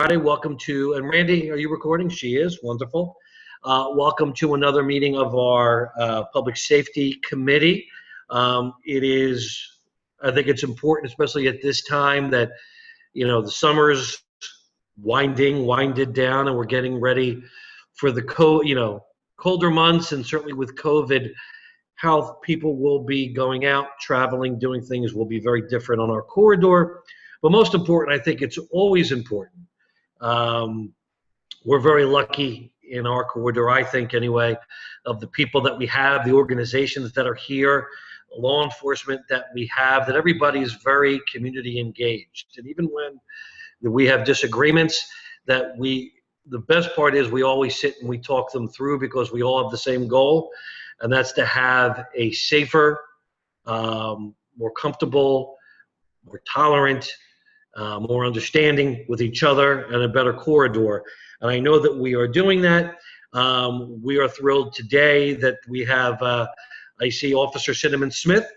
Friday. Welcome to, and Randy, are you recording? She is. Wonderful. Welcome to another meeting of our Public Safety Committee. I think it's important, especially at this time, that, the summer's winded down and we're getting ready for the colder months, and certainly with COVID, how people will be going out, traveling, doing things will be very different on our corridor. But most important, I think it's always important. We're very lucky in our corridor, I think anyway, of the people that we have, the organizations that are here, law enforcement that we have, that everybody is very community engaged. And even when we have disagreements, the best part is we always sit and we talk them through, because we all have the same goal, and that's to have a safer, more comfortable, more tolerant, more understanding with each other, and a better corridor. And I know that we are doing that. We are thrilled today that we have, I see Officer Cinnamon Smith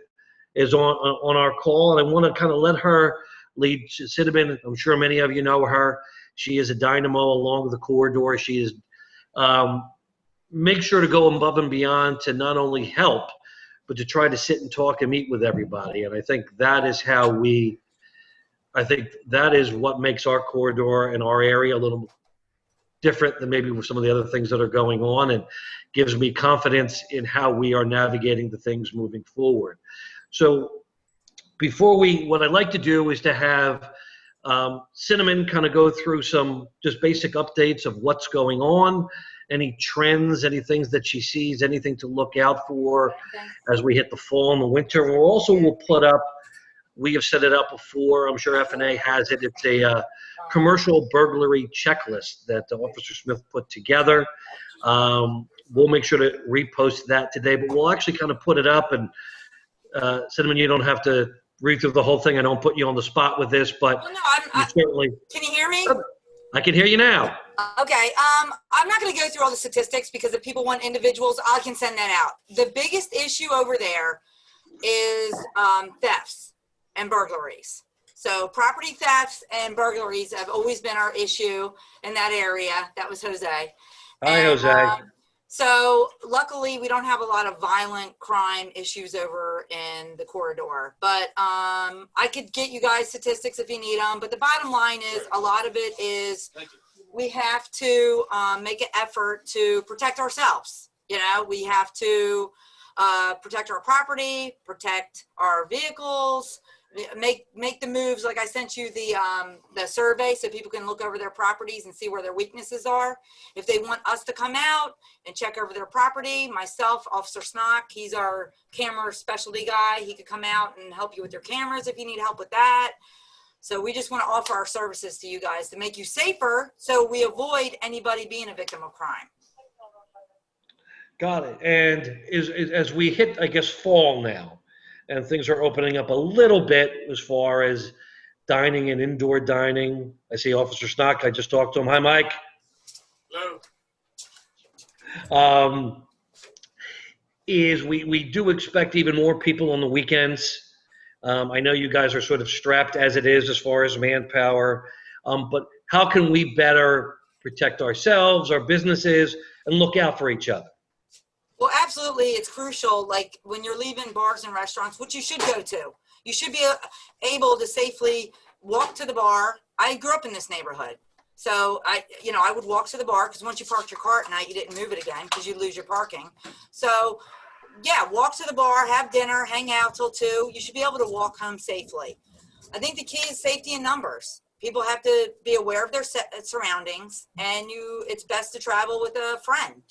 is on our call, and I want to kind of let her lead. Cinnamon, I'm sure many of you know her. She is a dynamo along the corridor. She is, make sure to go above and beyond to not only help, but to try to sit and talk and meet with everybody. And I think that is what makes our corridor and our area a little different than maybe with some of the other things that are going on, and gives me confidence in how we are navigating the things moving forward. So what I'd like to do is to have Cinnamon kind of go through some just basic updates of what's going on, any trends, any things that she sees, anything to look out for as we hit the fall and the winter. And we'll put up, we have set it up before, I'm sure F&A has it. It's a commercial burglary checklist that Officer Smith put together. We'll make sure to repost that today, but we'll actually kind of put it up. And Cinnamon, you don't have to read through the whole thing. I don't put you on the spot with this, but certainly. Can you hear me? I can hear you now. Okay. I'm not going to go through all the statistics, because if people want individuals, I can send that out. The biggest issue over there is thefts and burglaries. So property thefts and burglaries have always been our issue in that area. That was Jose. Hi, Jose. So luckily we don't have a lot of violent crime issues over in the corridor, but I could get you guys statistics if you need them. But the bottom line is, a lot of it is we have to make an effort to protect ourselves. We have to protect our property, protect our vehicles, make the moves. Like I sent you the survey so people can look over their properties and see where their weaknesses are. If they want us to come out and check over their property, myself, Officer Snock, he's our camera specialty guy. He could come out and help you with your cameras if you need help with that. So we just want to offer our services to you guys to make you safer, so we avoid anybody being a victim of crime. Got it. And as we hit, I guess, fall now, and things are opening up a little bit as far as dining and indoor dining. I see Officer Snock. I just talked to him. Hi, Mike. Hello. We do expect even more people on the weekends. I know you guys are sort of strapped as it is as far as manpower, but how can we better protect ourselves, our businesses, and look out for each other? Well, absolutely. It's crucial. Like when you're leaving bars and restaurants, which you should go to, you should be able to safely walk to the bar. I grew up in this neighborhood. So I would walk to the bar, because once you parked your car at night, you didn't move it again because you lose your parking. So yeah, walk to the bar, have dinner, hang out till 2. You should be able to walk home safely. I think the key is safety in numbers. People have to be aware of their surroundings, and it's best to travel with a friend.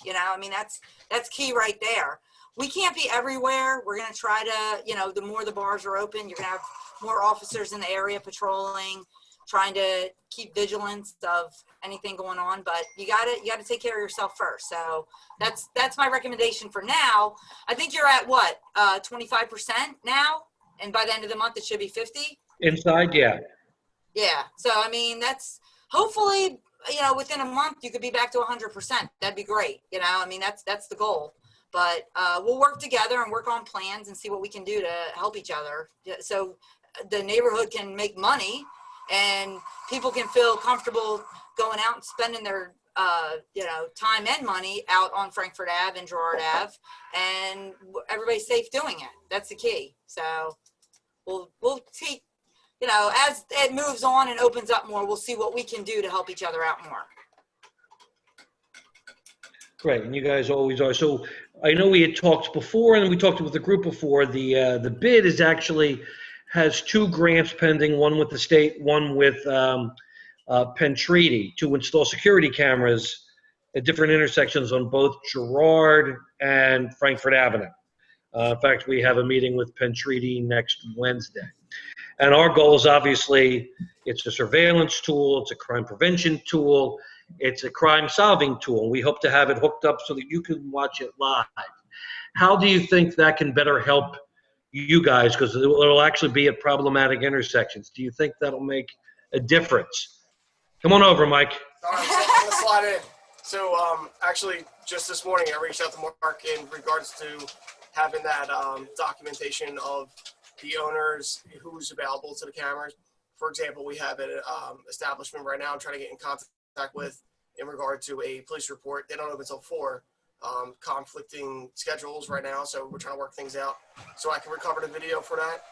That's key right there. We can't be everywhere. We're going to try to, the more the bars are open, you're going to have more officers in the area patrolling, trying to keep vigilance of anything going on. But you got to take care of yourself first. So that's my recommendation for now. I think you're at what, 25% now, and by the end of the month it should be 50. Inside, yeah. Yeah. So, that's hopefully, within a month you could be back to 100%. That'd be great. That's the goal. But we'll work together and work on plans and see what we can do to help each other, so the neighborhood can make money and people can feel comfortable going out and spending their time and money out on Frankfurt Ave and Girard Ave, and everybody's safe doing it. That's the key. So we'll see, as it moves on and opens up more, we'll see what we can do to help each other out more. Great, and you guys always are. So I know we had talked before, and we talked with the group before. The bid is actually has 2 grants pending, one with the state, one with Penn Treaty, to install security cameras at different intersections on both Girard and Frankfurt Avenue. In fact, we have a meeting with Penn Treaty next Wednesday. And our goal is obviously, it's a surveillance tool, it's a crime prevention tool, it's a crime solving tool. We hope to have it hooked up so that you can watch it live. How do you think that can better help you guys? Because it'll actually be at problematic intersections. Do you think that'll make a difference? Come on over, Mike. All right, so I'm gonna slide in. So actually, just this morning, I reached out to Mark in regards to having that documentation of the owners, who's available to the cameras. For example, we have an establishment right now I'm trying to get in contact with in regard to a police report. They don't open until 4. Conflicting schedules right now, so we're trying to work things out so I can recover the video for that.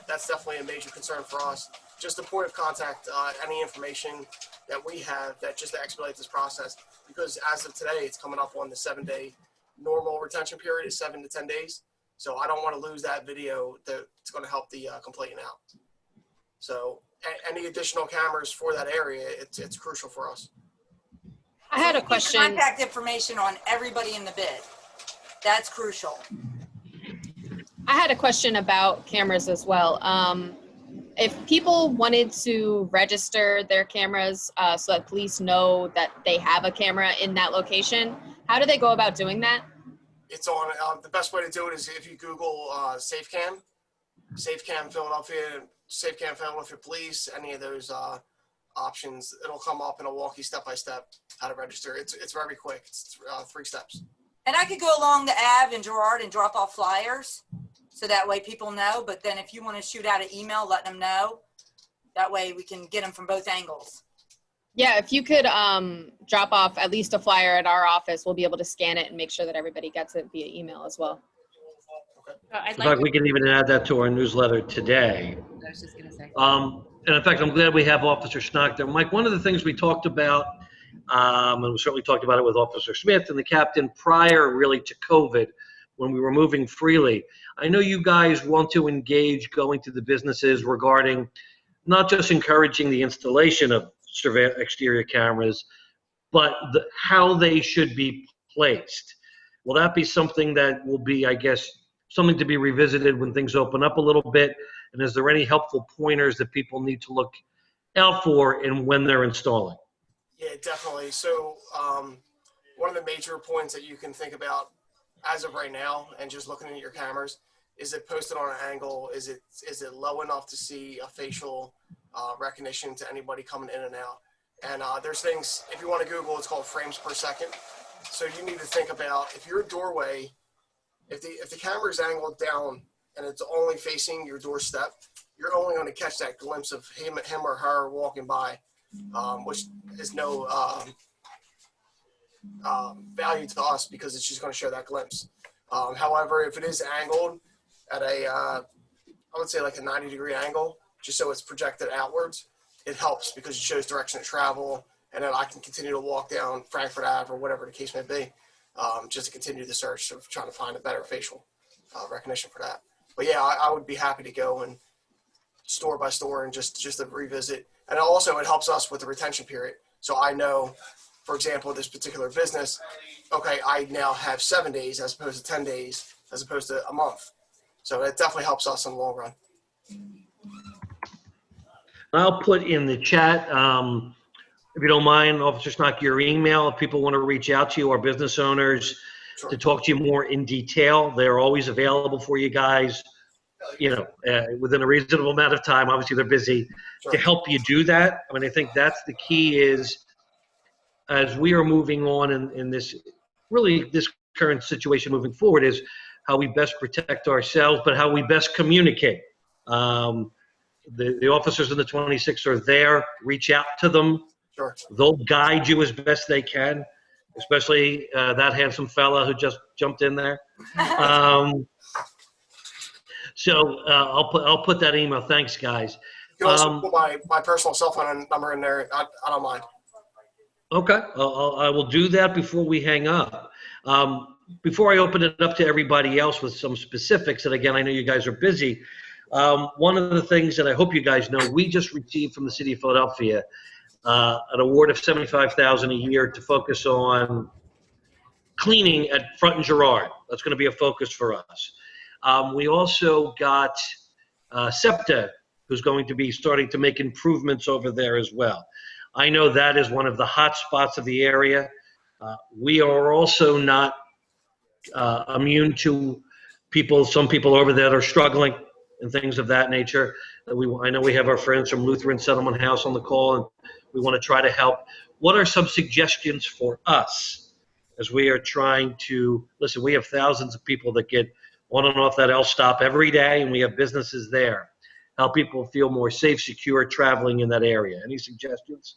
That's definitely a major concern for us. Just a point of contact, any information that we have that just to expedite this process, because as of today, it's coming up on the 7-day normal retention period is 7 to 10 days. So I don't want to lose that video that's going to help the complainant out. So any additional cameras for that area, it's crucial for us. I had a question. Contact information on everybody in the bid. That's crucial. I had a question about cameras as well. If people wanted to register their cameras so that police know that they have a camera in that location, how do they go about doing that? It's on, the best way to do it is if you Google SafeCam Philadelphia, SafeCam Philadelphia Police, any of those options, it'll come up and it'll walk you step by step how to register. It's very quick. It's 3 steps. And I could go along the Ave and Girard and drop off flyers, so that way people know. But then if you want to shoot out an email, let them know. That way we can get them from both angles. Yeah, if you could drop off at least a flyer at our office, we'll be able to scan it and make sure that everybody gets it via email as well. In fact, we can even add that to our newsletter today. I was just going to say. And in fact, I'm glad we have Officer Snock there. Mike, one of the things we talked about, and we certainly talked about it with Officer Smith and the captain prior really to COVID, when we were moving freely. I know you guys want to engage going to the businesses regarding not just encouraging the installation of exterior cameras, but how they should be placed. Will that be something that will be, I guess, something to be revisited when things open up a little bit? And is there any helpful pointers that people need to look out for in when they're installing? Yeah, definitely. So one of the major points that you can think about as of right now, and just looking at your cameras, is it posted on an angle? Is it low enough to see a facial recognition to anybody coming in and out? And there's things, if you want to Google, it's called frames per second. So you need to think about, if your doorway, if the camera is angled down and it's only facing your doorstep, you're only going to catch that glimpse of him or her walking by, which is no value to us because it's just going to show that glimpse. However, if it is angled at I would say like a 90-degree angle, just so it's projected outwards, it helps because it shows direction of travel, and then I can continue to walk down Frankfurt Ave or whatever the case may be, just to continue the search of trying to find a better facial recognition for that. But yeah, I would be happy to go and store by store and just to revisit. And also it helps us with the retention period. So I know, for example, this particular business, okay, I now have 7 days as opposed to 10 days, as opposed to a month. So it definitely helps us in the long run. I'll put in the chat, if you don't mind, Officer Snock, your email. If people want to reach out to you, our business owners, Sure. to talk to you more in detail, they're always available for you guys, within a reasonable amount of time. Obviously, they're busy Sure. to help you do that. I mean, I think that's the key is, as we are moving on in this current situation moving forward, is how we best protect ourselves, but how we best communicate. the officers in the 26 are there. Reach out to them. Sure. They'll guide you as best they can, especially that handsome fella who just jumped in there. So I'll put that email. Thanks, guys. You can also put my personal cell phone number in there. I don't mind. Okay, I will do that before we hang up. Before I open it up to everybody else with some specifics, and again, I know you guys are busy. One of the things that I hope you guys know, we just received from the city of Philadelphia an award of $75,000 a year to focus on cleaning at Front and Girard. That's going to be a focus for us. We also got SEPTA, who's going to be starting to make improvements over there as well. I know that is one of the hot spots of the area. We are also not immune to some people over there that are struggling and things of that nature. I know we have our friends from Lutheran Settlement House on the call, and we want to try to help. What are some suggestions for us as we are trying to, listen, we have thousands of people that get on and off that L stop every day, and we have businesses there. Help people feel more safe, secure traveling in that area. Any suggestions?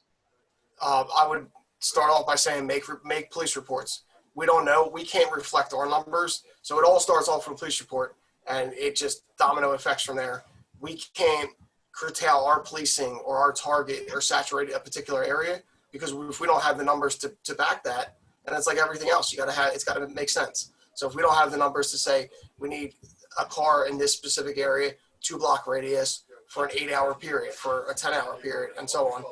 I would start off by saying make police reports. We don't know. We can't reflect our numbers. So it all starts off with a police report, and it just domino effects from there. We can't curtail our policing or our target or saturate a particular area, because if we don't have the numbers to back that, and it's like everything else, it's got to make sense. So if we don't have the numbers to say we need a car in this specific area, 2-block radius for an 8-hour period, for a 10-hour period, and so on.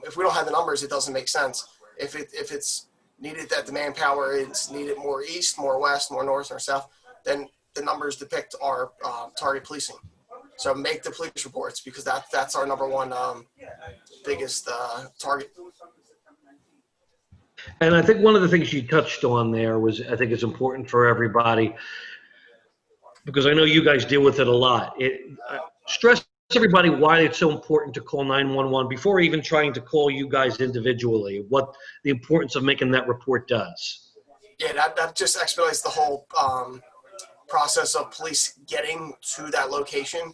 If we don't have the numbers, it doesn't make sense. If it's needed that the manpower is needed more east, more west, more north, or south, then the numbers depict our target policing. So make the police reports, because that's our number one biggest target. And I think one of the things you touched on there was, I think it's important for everybody, because I know you guys deal with it a lot. Stress everybody why it's so important to call 911 before even trying to call you guys individually, what the importance of making that report does. Yeah, that just expedites the whole process of police getting to that location.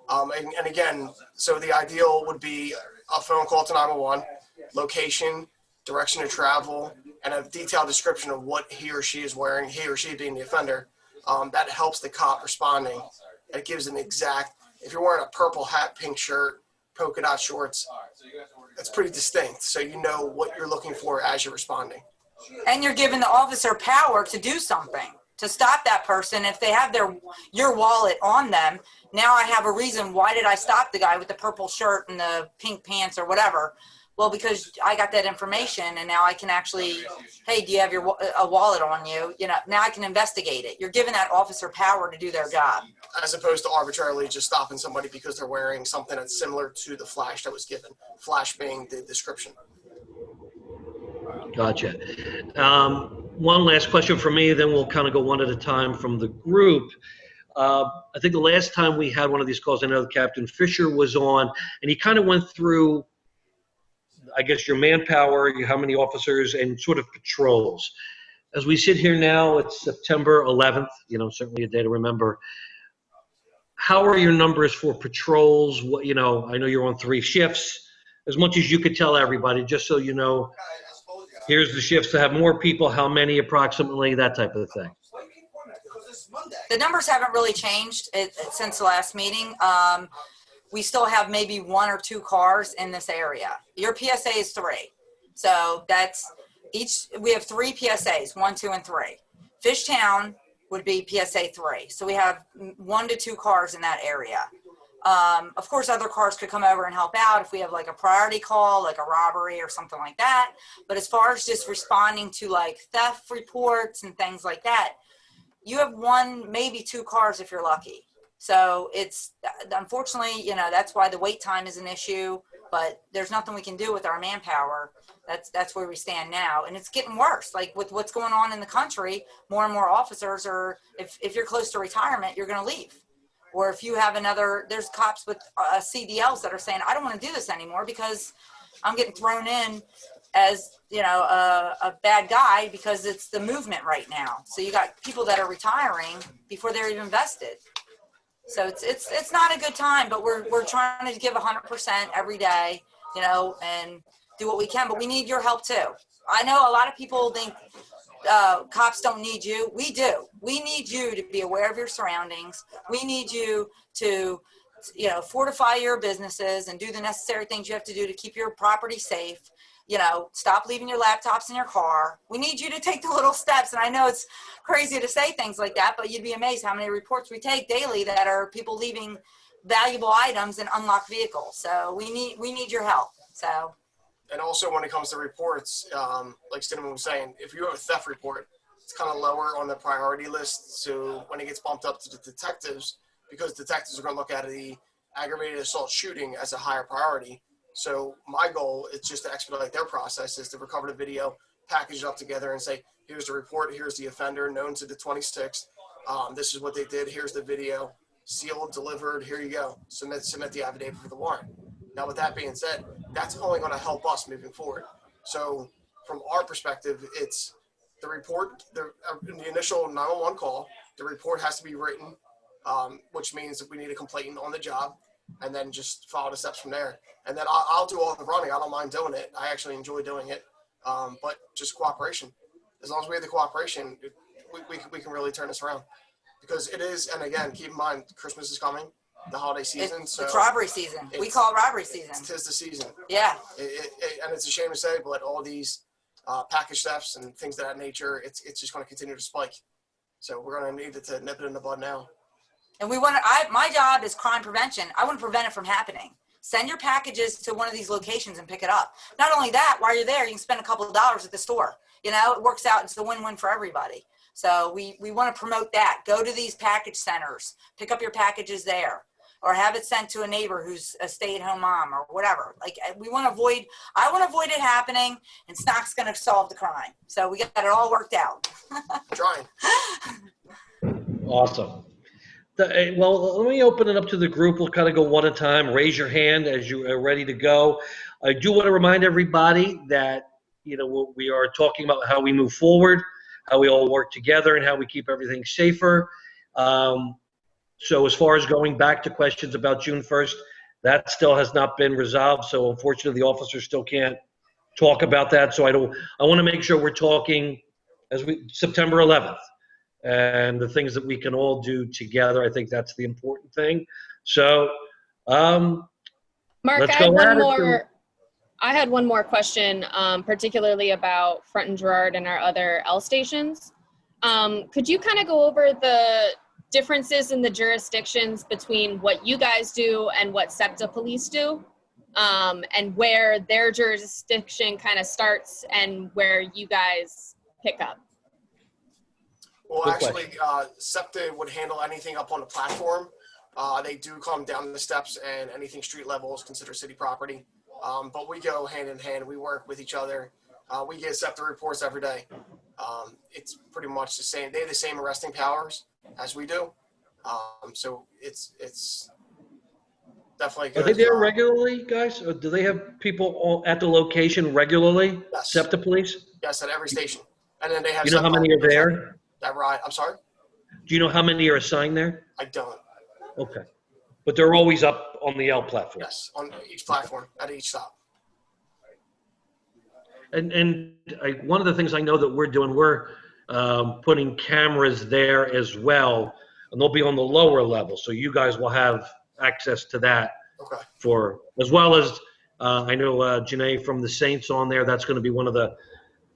And again, so the ideal would be a phone call to 911, location, direction of travel, and a detailed description of what he or she is wearing, he or she being the offender. That helps the cop responding. It gives an exact, if you're wearing a purple hat, pink shirt, polka dot shorts, it's pretty distinct. So you know what you're looking for as you're responding. And you're giving the officer power to do something, to stop that person. If they have your wallet on them, now I have a reason. Why did I stop the guy with the purple shirt and the pink pants or whatever? Well, because I got that information, and now I can actually, hey, do you have a wallet on you? You know, now I can investigate it. You're giving that officer power to do their job. As opposed to arbitrarily just stopping somebody because they're wearing something that's similar to the flash that was given. Flash being the description. Gotcha. One last question for me, then we'll kind of go one at a time from the group. I think the last time we had one of these calls, I know Captain Fisher was on, and he kind of went through, I guess, your manpower, how many officers, and sort of patrols. As we sit here now, it's September 11th, certainly a day to remember. How are your numbers for patrols? I know you're on 3 shifts. As much as you could tell everybody, just so you know, here's the shifts to have more people, how many approximately, that type of thing. The numbers haven't really changed since the last meeting. We still have maybe 1 or 2 cars in this area. Your PSA is 3. So that's we have 3 PSAs, 1, 2, and 3. Fishtown would be PSA 3. So we have 1 to 2 cars in that area. Of course, other cars could come over and help out if we have like a priority call, like a robbery or something like that. But as far as just responding to like theft reports and things like that, you have 1, maybe 2 cars if you're lucky. So it's, unfortunately, that's why the wait time is an issue, but there's nothing we can do with our manpower. That's where we stand now. And it's getting worse. Like with what's going on in the country, more and more officers are, if you're close to retirement, you're going to leave. Or if you have there's cops with CDLs that are saying, I don't want to do this anymore because I'm getting thrown in as, a bad guy because it's the movement right now. So you got people that are retiring before they're even vested. So it's not a good time, but we're trying to give 100% every day, you know, and do what we can, but we need your help too. I know a lot of people think cops don't need you. We do. We need you to be aware of your surroundings. We need you to, you know, fortify your businesses and do the necessary things you have to do to keep your property safe. You know, stop leaving your laptops in your car. We need you to take the little steps. And I know it's crazy to say things like that, but you'd be amazed how many reports we take daily that are people leaving valuable items in unlocked vehicles. So we need your help. So. And also when it comes to reports, like Cinnamon was saying, if you have a theft report, it's kind of lower on the priority list. So when it gets bumped up to the detectives, because detectives are going to look at the aggravated assault shooting as a higher priority. So my goal is just to expedite their process, is to recover the video, package it up together and say, here's the report, here's the offender known to the 26th. This is what they did. Here's the video, sealed, delivered. Here you go. Submit the affidavit for the warrant. Now, with that being said, that's only going to help us moving forward. So from our perspective, it's the report, the initial 911 call, the report has to be written, which means that we need a complainant on the job, and then just follow the steps from there. And then I'll do all the running. I don't mind doing it. I actually enjoy doing it. But just cooperation. As long as we have the cooperation, we can really turn this around. Because it is, and again, keep in mind, Christmas is coming, the holiday season. It's robbery season. We call it robbery season. Tis the season. Yeah. And it's a shame to say, but all these package thefts and things of that nature, it's just going to continue to spike. So we're going to need to nip it in the bud now. And my job is crime prevention. I want to prevent it from happening. Send your packages to one of these locations and pick it up. Not only that, while you're there, you can spend a couple of dollars at the store. You know, it works out. It's a win-win for everybody. So we want to promote that. Go to these package centers, pick up your packages there, or have it sent to a neighbor who's a stay-at-home mom or whatever. Like I want to avoid it happening, and Snock's going to solve the crime. So we got it all worked out. Trying. Awesome. Well, let me open it up to the group. We'll kind of go one at a time. Raise your hand as you are ready to go. I do want to remind everybody that, you know, we are talking about how we move forward, how we all work together, and how we keep everything safer. So as far as going back to questions about June 1st, that still has not been resolved. So unfortunately, the officers still can't talk about that. So I want to make sure we're talking September 11th. And the things that we can all do together. I think that's the important thing. So, Mark, let's I had one more question, particularly about Front and Girard and our other L stations. Could you kind of go over the differences in the jurisdictions between what you guys do and what SEPTA police do, and where their jurisdiction kind of starts and where you guys pick up? Well, Good actually, SEPTA would handle anything up on the platform. They do come down the steps, and anything street level is considered city property. But we go hand in hand. We work with each other. We get SEPTA reports every day. It's pretty much the same. They have the same arresting powers as we do. So it's definitely good. Are they there regularly, guys? Or do they have people at the location regularly? Yes. SEPTA police? Yes, at every station. And then they have. You know how many are there? That ride. I'm sorry? Do you know how many are assigned there? I don't. Okay. But they're always up on the L platform? Yes, on each platform, at each stop. And one of the things I know that we're doing, we're putting cameras there as well, and they'll be on the lower level, so you guys will have access to that. Okay. As well as, I know Janae from the Saints on there, that's going to be one of the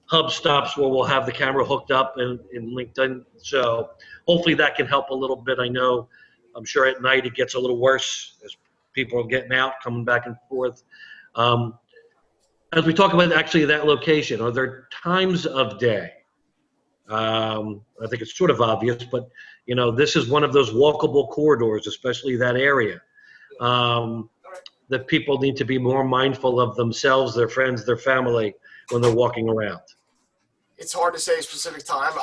hub stops where we'll have the camera hooked up and linked in. So hopefully that can help a little bit. I'm sure at night it gets a little worse as people are getting out, coming back and forth. As we talk about actually that location, are there times of day? I think it's sort of obvious, but you know, this is one of those walkable corridors, especially that area, that people need to be more mindful of themselves, their friends, their family when they're walking around. It's hard to say a specific time.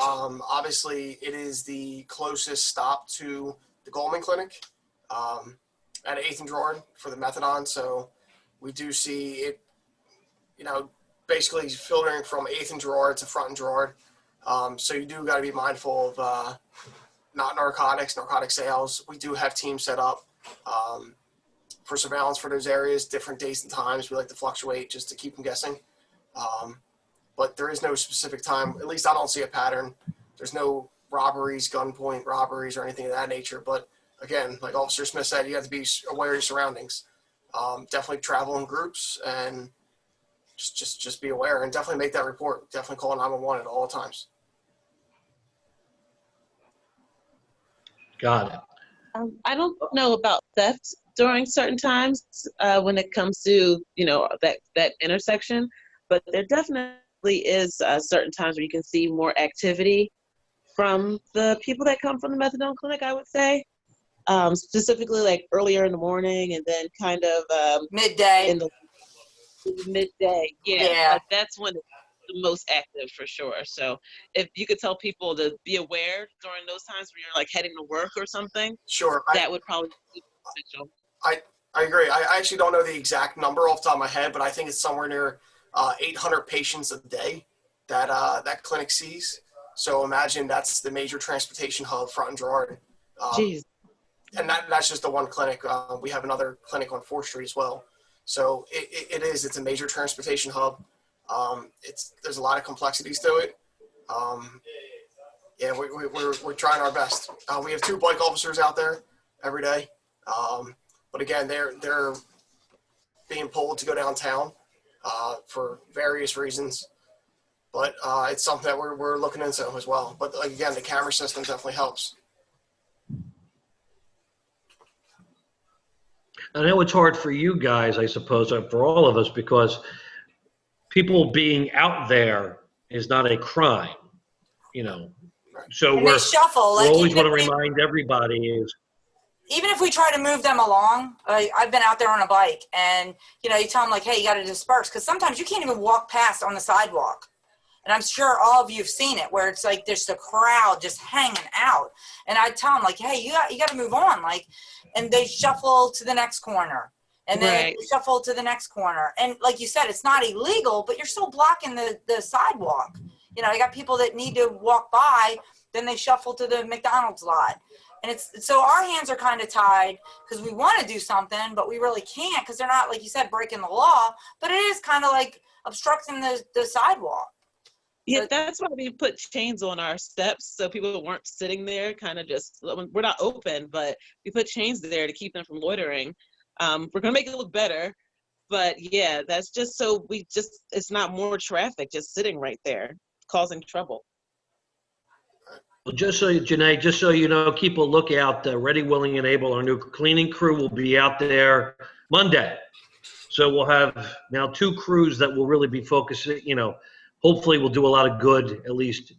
Obviously, it is the closest stop to the Goldman Clinic at 8th and Girard for the methadone. So we do see it, you know, basically filtering from 8th and Girard to Front and Girard. So you do got to be mindful of not narcotics, narcotic sales. We do have teams set up for surveillance for those areas, different days and times. We like to fluctuate just to keep them guessing. But there is no specific time. At least I don't see a pattern. There's no robberies, gunpoint robberies, or anything of that nature. But again, like Officer Smith said, you have to be aware of your surroundings. Definitely travel in groups and just be aware, and definitely make that report. Definitely call 911 at all times. Got it. I don't know about theft during certain times when it comes to, that intersection, but there definitely is certain times where you can see more activity from the people that come from the methadone clinic, I would say. Specifically like earlier in the morning and then kind of Midday. in the midday. Yeah. Like that's when it's the most active for sure. So if you could tell people to be aware during those times when you're like heading to work or something, Sure. that would probably be beneficial. I agree. I actually don't know the exact number off the top of my head, but I think it's somewhere near 800 patients a day that that clinic sees. So imagine that's the major transportation hub, Front and Gerard. Jeez. And that's just the one clinic. We have another clinic on 4th Street as well. So it's a major transportation hub. There's a lot of complexities to it. Yeah, we're trying our best. We have 2 bike officers out there every day. But again, they're being pulled to go downtown for various reasons. But it's something that we're looking into as well. But again, the camera system definitely helps. I know it's hard for you guys, I suppose, for all of us, because people being out there is not a crime, So And they shuffle. we Like, always even want to if remind everybody is, even if we try to move them along, I've been out there on a bike, and you tell them like, hey, you got to disperse, because sometimes you can't even walk past on the sidewalk. And I'm sure all of you have seen it, where it's like there's the crowd just hanging out. And I tell them like, hey, you got to move on, like, and they shuffle to the next corner, and then Right. they shuffle to the next corner. And like you said, it's not illegal, but you're still blocking the sidewalk. You got people that need to walk by, then they shuffle to the McDonald's lot. And so our hands are kind of tied because we want to do something, but we really can't because they're not, like you said, breaking the law, but it is kind of like obstructing the sidewalk. Yeah, that's why we put chains on our steps so people weren't sitting there kind of just, we're not open, but we put chains there to keep them from loitering. We're going to make it look better, but yeah, that's just so it's not more traffic just sitting right there causing trouble. well, Janae, just so you know, keep a lookout. Ready, Willing, and Able, our new cleaning crew will be out there Monday. So we'll have now 2 crews that will really be focusing, hopefully we'll do a lot of good, at least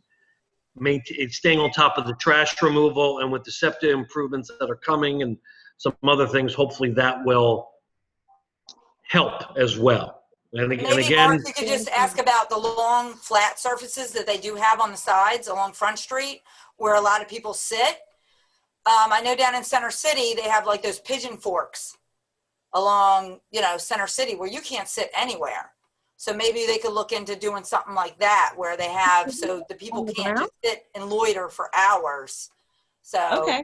staying on top of the trash removal, and with the septic improvements that are coming and some other things, hopefully that will help as well. And Maybe, again, Mark, you could just ask about the long flat surfaces that they do have on the sides along Front Street where a lot of people sit. I know down in Center City, they have like those pigeon forks along, Center City where you can't sit anywhere. So maybe they could look into doing something like that where they have, so the people can't just sit and loiter for hours. So Okay.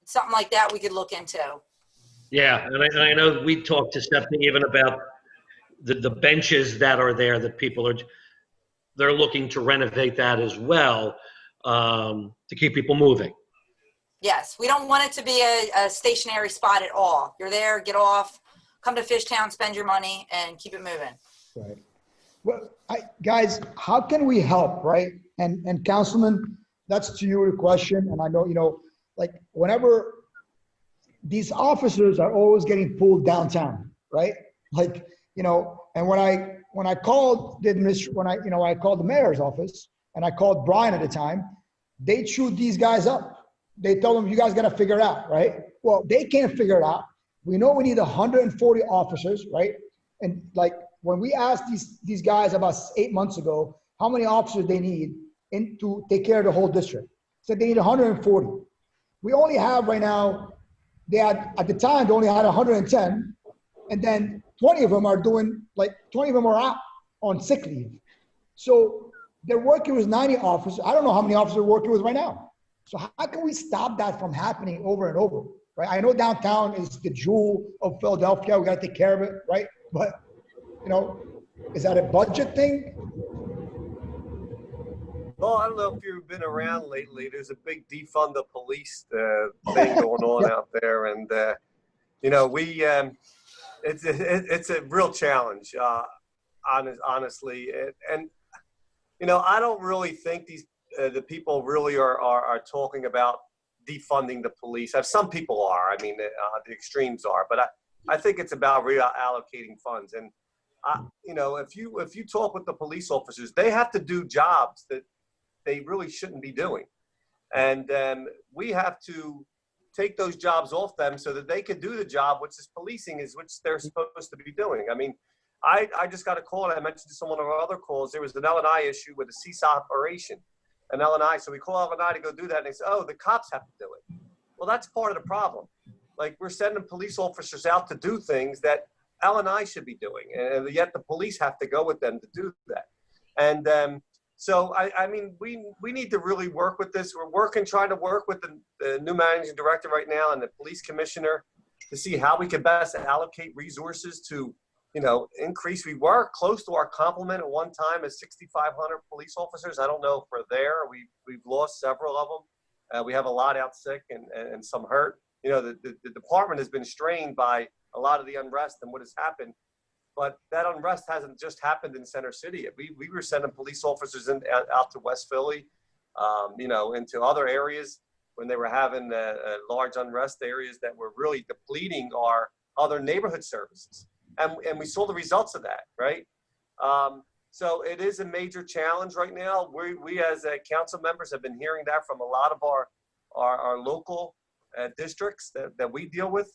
something like that we could look into. yeah, and I know we talked to Stephanie even about the benches that are there that they're looking to renovate that as well, to keep people moving. Yes, we don't want it to be a stationary spot at all. You're there, get off, come to Fishtown, spend your money, and keep it moving. Right. Well, guys, how can we help, right? And Councilman, that's to you the question. And I know, like whenever these officers are always getting pulled downtown, right? Like, and when I called I called the mayor's office and I called Brian at the time, they chewed these guys up. They told them, you guys got to figure it out, right? Well, they can't figure it out. We know we need 140 officers, right? And like when we asked these guys about 8 months ago, how many officers they need to take care of the whole district, said they need 140. We only have right now, at the time, they only had 110. And then 20 of them are out on sick leave. So they're working with 90 officers. I don't know how many officers they're working with right now. So how can we stop that from happening over and over, right? I know downtown is the jewel of Philadelphia. We got to take care of it, right? But, you know, is that a budget thing? Well, I don't know if you've been around lately. There's a big defund the police thing going on Yeah. out there, and you know, it's a real challenge, honestly. And you know, I don't really think the people really are talking about defunding the police. Some people are. I mean, the extremes are, but I think it's about reallocating funds. And you know, if you talk with the police officers, they have to do jobs that they really shouldn't be doing. And we have to take those jobs off them so that they can do the job, which is policing, which they're supposed to be doing. I mean, I just got a call, and I mentioned to someone of our other calls, there was an L&I issue with a cease operation, an L&I. So we call L&I to go do that, and they say, oh, the cops have to do it. Well, that's part of the problem. Like, we're sending police officers out to do things that L&I should be doing, and yet the police have to go with them to do that. And so, I mean, we need to really work with this. We're trying to work with the new managing director right now and the police commissioner to see how we can best allocate resources to, you know, increase. We were close to our complement at one time as 6,500 police officers. I don't know if we're there. We've lost several of them. We have a lot out sick and some hurt. You know, the department has been strained by a lot of the unrest and what has happened. But that unrest hasn't just happened in Center City. We were sending police officers out to West Philly, you know, into other areas when they were having large unrest areas that were really depleting our other neighborhood services. And we saw the results of that, right? So it is a major challenge right now. We as council members have been hearing that from a lot of our local districts that we deal with.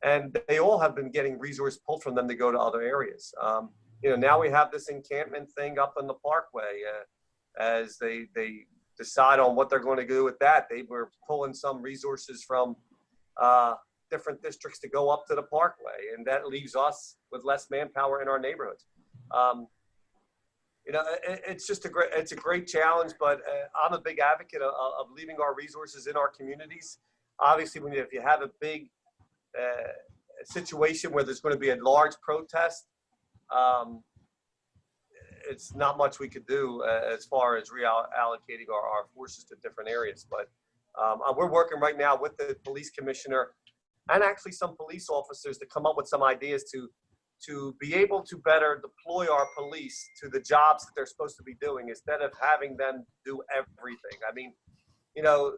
And they all have been getting resource pulled from them to go to other areas. You know, now we have this encampment thing up in the Parkway. As they decide on what they're going to do with that, they were pulling some resources from different districts to go up to the Parkway, and that leaves us with less manpower in our neighborhoods. You know, it's just a great challenge, but I'm a big advocate of leaving our resources in our communities. Obviously, if you have a big situation where there's going to be a large protest, it's not much we could do as far as reallocating our forces to different areas. But we're working right now with the police commissioner and actually some police officers to come up with some ideas to be able to better deploy our police to the jobs that they're supposed to be doing instead of having them do everything. I mean, you know,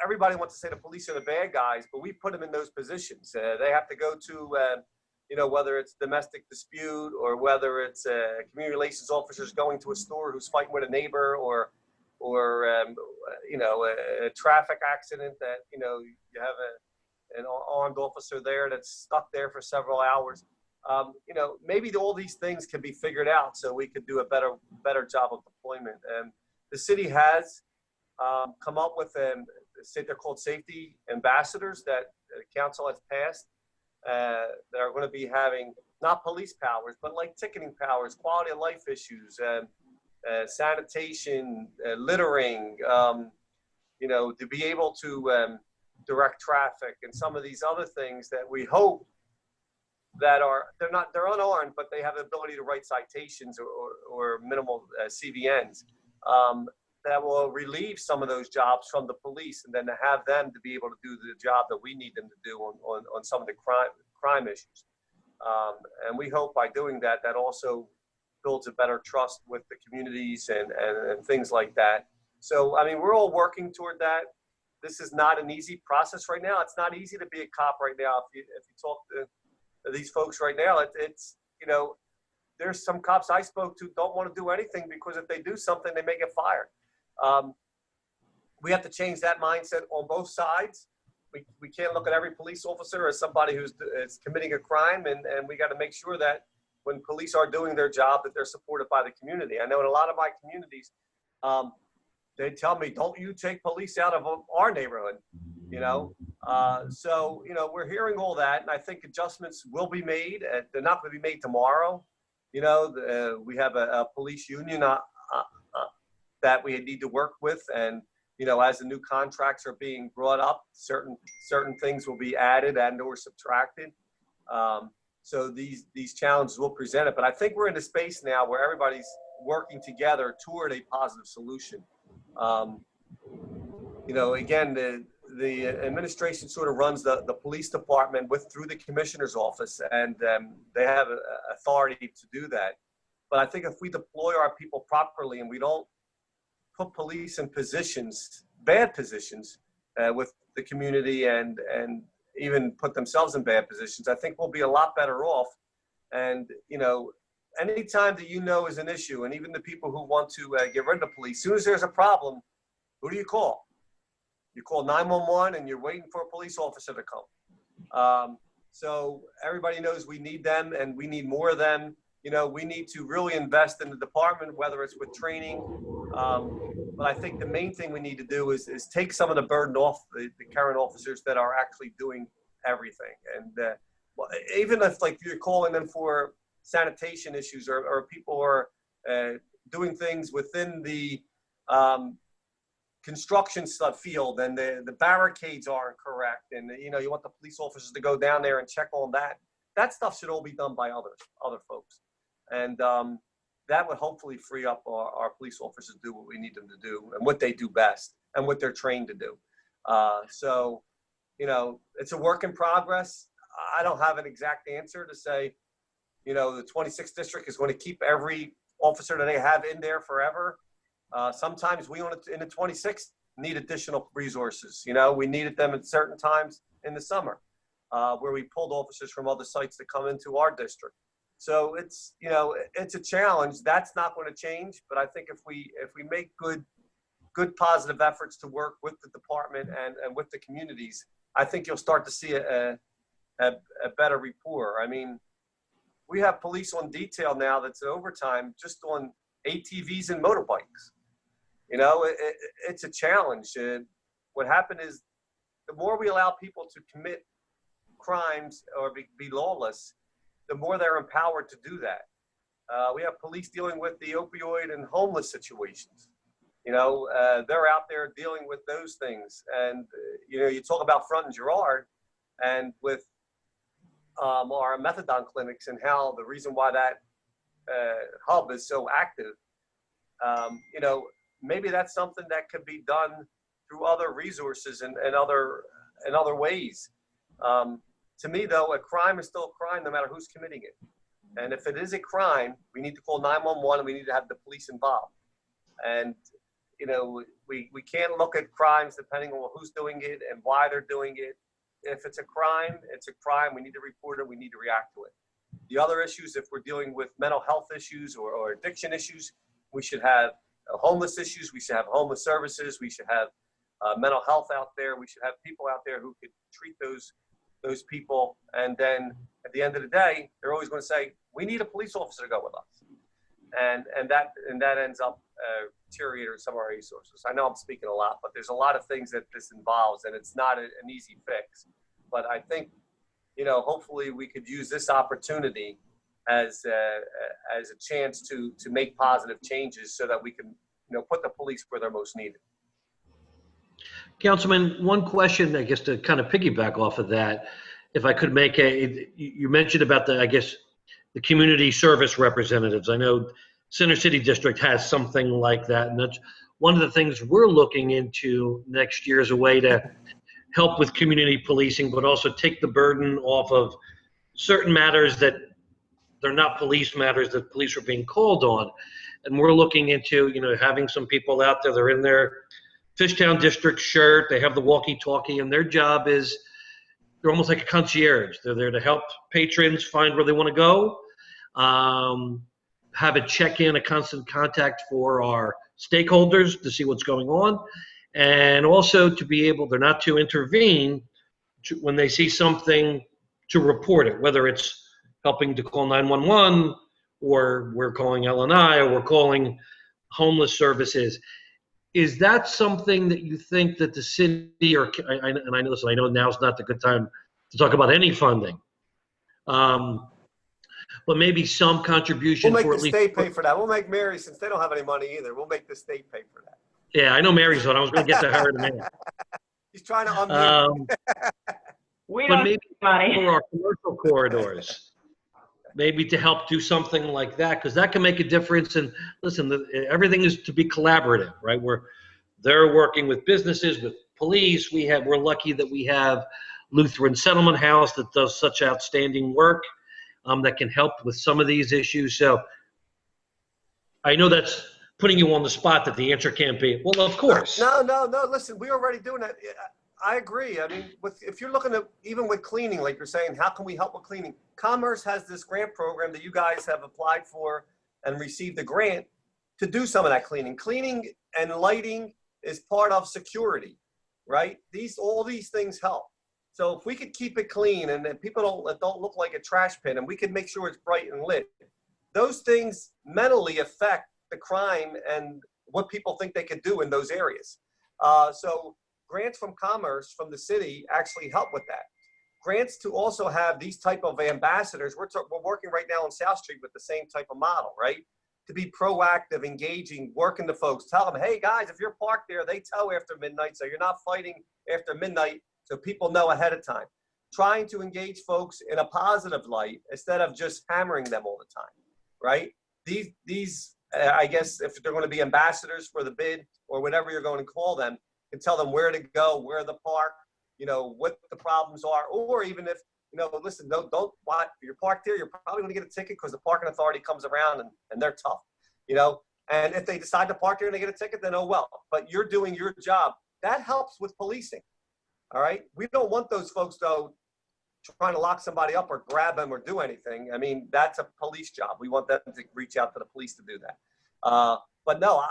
everybody wants to say the police are the bad guys, but we put them in those positions. They have to go to, you know, whether it's domestic dispute or whether it's community relations officers going to a store who's fighting with a neighbor, or you know, a traffic accident that, you know, you have an armed officer there that's stuck there for several hours. You know, maybe all these things can be figured out so we could do a better job of deployment. And the city has come up with they're called safety ambassadors that the council has passed that are going to be having not police powers, but like ticketing powers, quality of life issues, sanitation, littering, you know, to be able to direct traffic and some of these other things that we hope that they're unarmed, but they have the ability to write citations or minimal CVNs. That will relieve some of those jobs from the police, and then to have them to be able to do the job that we need them to do on some of the crime issues. And we hope by doing that, that also builds a better trust with the communities and things like that. So, I mean, we're all working toward that. This is not an easy process right now. It's not easy to be a cop right now. If you talk to these folks right now, it's you know, there's some cops I spoke to don't want to do anything because if they do something, they may get fired. We have to change that mindset on both sides. We can't look at every police officer as somebody who's committing a crime, and we got to make sure that when police are doing their job, that they're supported by the community. I know in a lot of my communities, they tell me, don't you take police out of our neighborhood, you know? So, you know, we're hearing all that, and I think adjustments will be made. They're not going to be made tomorrow. You know, we have a police union that we need to work with, and as the new contracts are being brought up, certain things will be added and or subtracted. So these challenges will present it. But I think we're in a space now where everybody's working together toward a positive solution. Again, the administration sort of runs the police department through the commissioner's office, and they have authority to do that. But I think if we deploy our people properly and we don't put police in bad positions with the community and even put themselves in bad positions, I think we'll be a lot better off. And, anytime that is an issue, and even the people who want to get rid of the police, as soon as there's a problem, who do you call? You call 911 and you're waiting for a police officer to come. So everybody knows we need them and we need more of them. We need to really invest in the department, whether it's with training. But I think the main thing we need to do is take some of the burden off the current officers that are actually doing everything. And even if you're calling them for sanitation issues or people are doing things within the construction field and the barricades aren't correct, and you want the police officers to go down there and check on that stuff should all be done by other folks. And that would hopefully free up our police officers to do what we need them to do and what they do best and what they're trained to do. So it's a work in progress. I don't have an exact answer to say, the 26th district is going to keep every officer that they have in there forever. Sometimes we in the 26th need additional resources. We needed them at certain times in the summer where we pulled officers from other sites to come into our district. So it's a challenge. That's not going to change. But I think if we make good positive efforts to work with the department and with the communities, I think you'll start to see a better rapport. I mean, we have police on detail now that's overtime just on ATVs and motorbikes. It's a challenge. What happened is the more we allow people to commit crimes or be lawless, the more they're empowered to do that. We have police dealing with the opioid and homeless situations. They're out there dealing with those things. And, you talk about Front and Girard and with our methadone clinics and how the reason why that hub is so active, maybe that's something that could be done through other resources and other ways. To me, though, a crime is still a crime no matter who's committing it. And if it is a crime, we need to call 911 and we need to have the police involved. And, we can't look at crimes depending on who's doing it and why they're doing it. If it's a crime, it's a crime. We need to report it. We need to react to it. The other issues, if we're dealing with mental health issues or addiction issues, we should have homeless issues. We should have homeless services. We should have mental health out there. We should have people out there who could treat those people. And then at the end of the day, they're always going to say, we need a police officer to go with us. And that ends up deteriorating some of our resources. I know I'm speaking a lot, but there's a lot of things that this involves, and it's not an easy fix. But I think, hopefully we could use this opportunity as a chance to make positive changes so that we can, put the police where they're most needed. Councilman, one question, I guess, to kind of piggyback off of that, if I could make you mentioned about the community service representatives. I know Center City District has something like that, and that's one of the things we're looking into next year as a way to help with community policing, but also take the burden off of certain matters that they're not police matters that police are being called on. And we're looking into, having some people out there, they're in their Fishtown District shirt, they have the walkie-talkie, and their job is, they're almost like a concierge. They're there to help patrons find where they want to go, have a check-in, a constant contact for our stakeholders to see what's going on, and also to be able, they're not to intervene when they see something, to report it, whether it's helping to call 911 or we're calling LNI or we're calling homeless services. Is that something that you think that the city, and I know now's not the good time to talk about any funding, but maybe some contribution We'll for make at the least. state pay for that. We'll make Mary, since they don't have any money either, we'll make the state pay for that. Yeah, I know Mary's on. I was going to get to her in a minute. He's trying to unmute. We But don't maybe need money. for our commercial corridors, maybe to help do something like that, because that can make a difference. And listen, everything is to be collaborative, right? They're working with businesses, with police. We're lucky that we have Lutheran Settlement House that does such outstanding work that can help with some of these issues. So I know that's putting you on the spot that the answer can't be, well, of course. No. Listen, we're already doing that. I agree. I mean, if you're looking at, even with cleaning, like you're saying, how can we help with cleaning? Commerce has this grant program that you guys have applied for and received a grant to do some of that cleaning. Cleaning and lighting is part of security, right? All these things help. So if we could keep it clean and people don't look like a trash bin, and we can make sure it's bright and lit, those things mentally affect the crime and what people think they could do in those areas. So grants from Commerce, from the city, actually help with that. Grants to also have these type of ambassadors. We're working right now on South Street with the same type of model, right? To be proactive, engaging, working the folks. Tell them, hey guys, if you're parked there, they tow after midnight, so you're not fighting after midnight, so people know ahead of time. Trying to engage folks in a positive light instead of just hammering them all the time, right? These I guess if they're going to be ambassadors for the bid or whatever you're going to call them, can tell them where to go, where to park, what the problems are, or even if, listen, don't if you're parked here, you're probably going to get a ticket because the parking authority comes around and they're tough, and if they decide to park here and they get a ticket, then oh well, but you're doing your job. That helps with policing. All right. We don't want those folks though trying to lock somebody up or grab them or do anything. I mean, that's a police job. We want them to reach out to the police to do that. But no,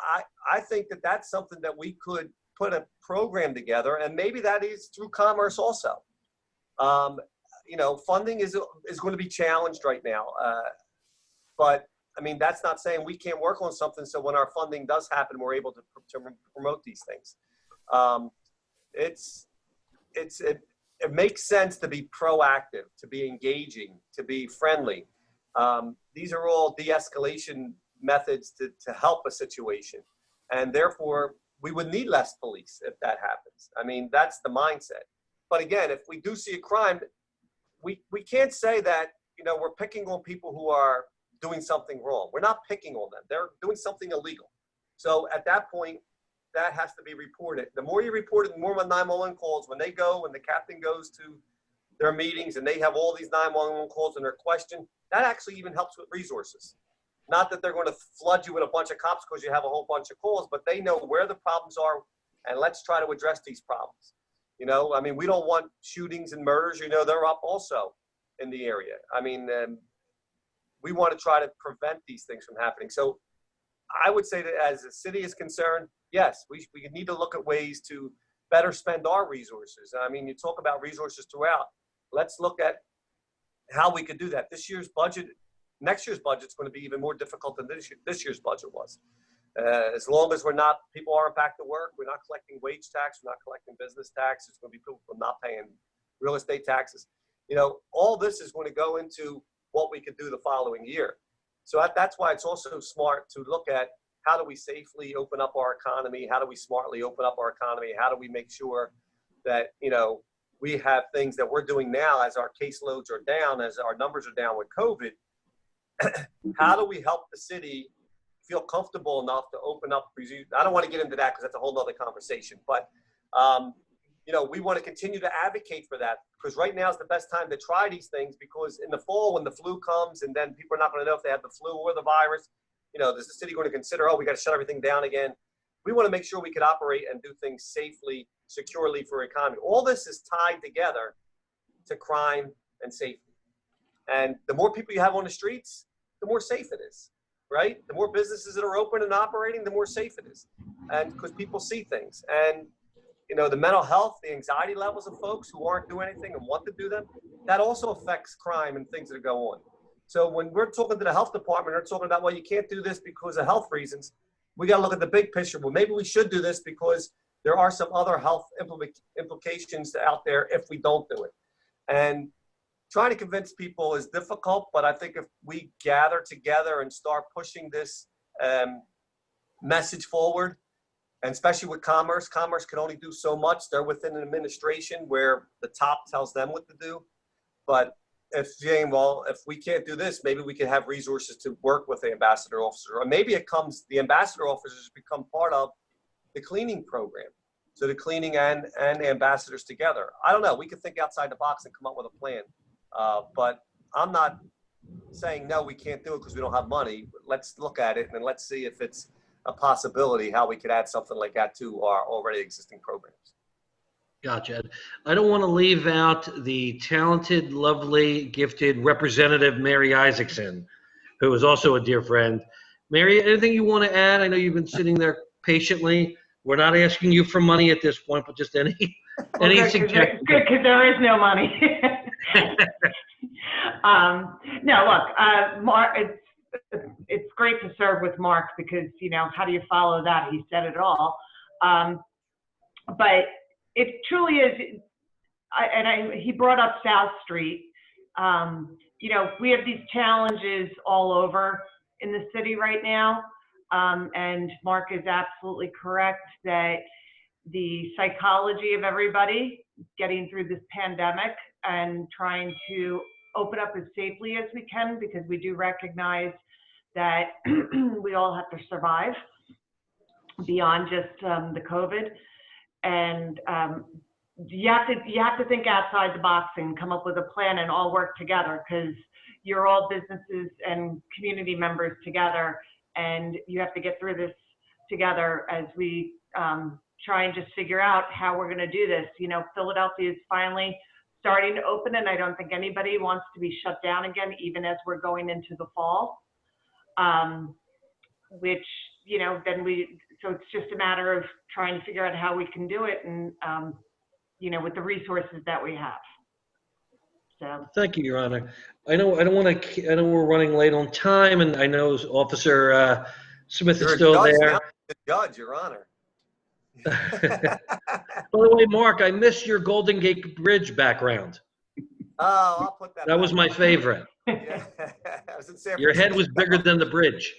I think that that's something that we could put a program together, and maybe that is through Commerce also. Funding is going to be challenged right now. But I mean, that's not saying we can't work on something. So when our funding does happen, we're able to promote these things. It makes sense to be proactive, to be engaging, to be friendly. These are all de-escalation methods to help a situation. And therefore, we would need less police if that happens. I mean, that's the mindset. But again, if we do see a crime, we can't say that, we're picking on people who are doing something wrong. We're not picking on them. They're doing something illegal. So at that point, that has to be reported. The more you report it, the more 911 calls. When the captain goes to their meetings and they have all these 911 calls and they're questioned, that actually even helps with resources. Not that they're going to flood you with a bunch of cops because you have a whole bunch of calls, but they know where the problems are, and let's try to address these problems. I mean, we don't want shootings and murders. They're up also in the area. I mean, we want to try to prevent these things from happening. So I would say that as the city is concerned, yes, we need to look at ways to better spend our resources. I mean, you talk about resources throughout. Let's look at how we could do that. Next year's budget is going to be even more difficult than this year's budget was. As long as people aren't back to work, we're not collecting wage tax, we're not collecting business tax. It's going to be people not paying real estate taxes. All this is going to go into what we could do the following year. So that's why it's also smart to look at how do we safely open up our economy? How do we smartly open up our economy? How do we make sure that, we have things that we're doing now as our caseloads are down, as our numbers are down with COVID? How do we help the city feel comfortable enough to open up? I don't want to get into that because that's a whole nother conversation, but we want to continue to advocate for that, because right now is the best time to try these things, because in the fall when the flu comes and then people are not going to know if they have the flu or the virus, is the city going to consider, we got to shut everything down again? We want to make sure we could operate and do things safely, securely for economy. All this is tied together to crime and safety. And the more people you have on the streets, the more safe it is, right? The more businesses that are open and operating, the more safe it is. And because people see things. And, the mental health, the anxiety levels of folks who aren't doing anything and want to do them, that also affects crime and things that go on. So when we're talking to the health department, they're talking about, you can't do this because of health reasons. We got to look at the big picture. Well, maybe we should do this because there are some other health implications out there if we don't do it. And trying to convince people is difficult, but I think if we gather together and start pushing this message forward, And especially with Commerce can only do so much. They're within an administration where the top tells them what to do. But if we can't do this, maybe we can have resources to work with the ambassador officer, or maybe the ambassador officers become part of the cleaning program. So the cleaning and the ambassadors together. I don't know. We could think outside the box and come up with a plan. But I'm not saying, no, we can't do it because we don't have money. Let's look at it and let's see if it's a possibility how we could add something like that to our already existing programs. Gotcha. I don't want to leave out the talented, lovely, gifted Representative Mary Isaacson, who is also a dear friend. Mary, anything you want to add? I know you've been sitting there patiently. We're not asking you for money at this point, but just any suggestions. Good, because there is no money. No, look, Mark, it's great to serve with Mark because, how do you follow that? He said it all. But it truly is, he brought up South Street. We have these challenges all over in the city right now. And Mark is absolutely correct that the psychology of everybody getting through this pandemic and trying to open up as safely as we can, because we do recognize that we all have to survive beyond just the COVID. And you have to think outside the box and come up with a plan and all work together, because you're all businesses and community members together, and you have to get through this together as we try and just figure out how we're going to do this. Philadelphia is finally starting to open, and I don't think anybody wants to be shut down again, even as we're going into the fall. Which, so it's just a matter of trying to figure out how we can do it, and with the resources that we have. So. Thank you, Your Honor. I know we're running late on time, and I know Officer Smith is still there. Now. The judge, Your Honor. By the way, Mark, I miss your Golden Gate Bridge background. Oh, I'll put that. That was my favorite. Yeah. I was in San Your head was Francisco. bigger than the bridge.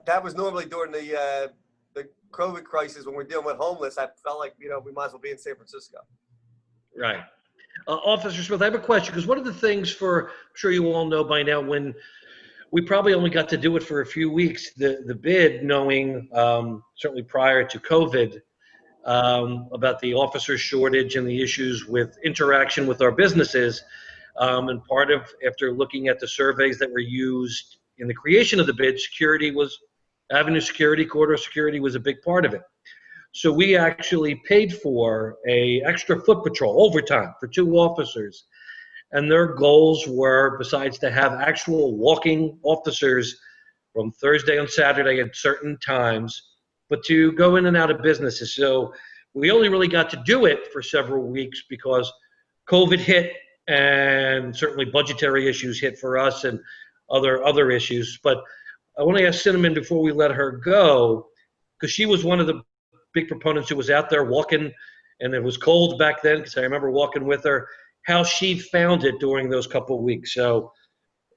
That was normally during the COVID crisis when we're dealing with homeless. I felt like we might as well be in San Francisco. Right. Officer Smith, I have a question, because one of the things I'm sure you all know by now, when we probably only got to do it for a few weeks, the bid, knowing certainly prior to COVID about the officer shortage and the issues with interaction with our businesses, and part of, after looking at the surveys that were used in the creation of the bid, avenue security, corridor security was a big part of it. So we actually paid for a extra foot patrol overtime for 2 officers. And their goals were, besides to have actual walking officers from Thursday and Saturday at certain times, but to go in and out of businesses. So we only really got to do it for several weeks because COVID hit, and certainly budgetary issues hit for us and other issues. But I want to ask Cinnamon before we let her go, because she was one of the big proponents who was out there walking, and it was cold back then, because I remember walking with her, how she found it during those couple of weeks. So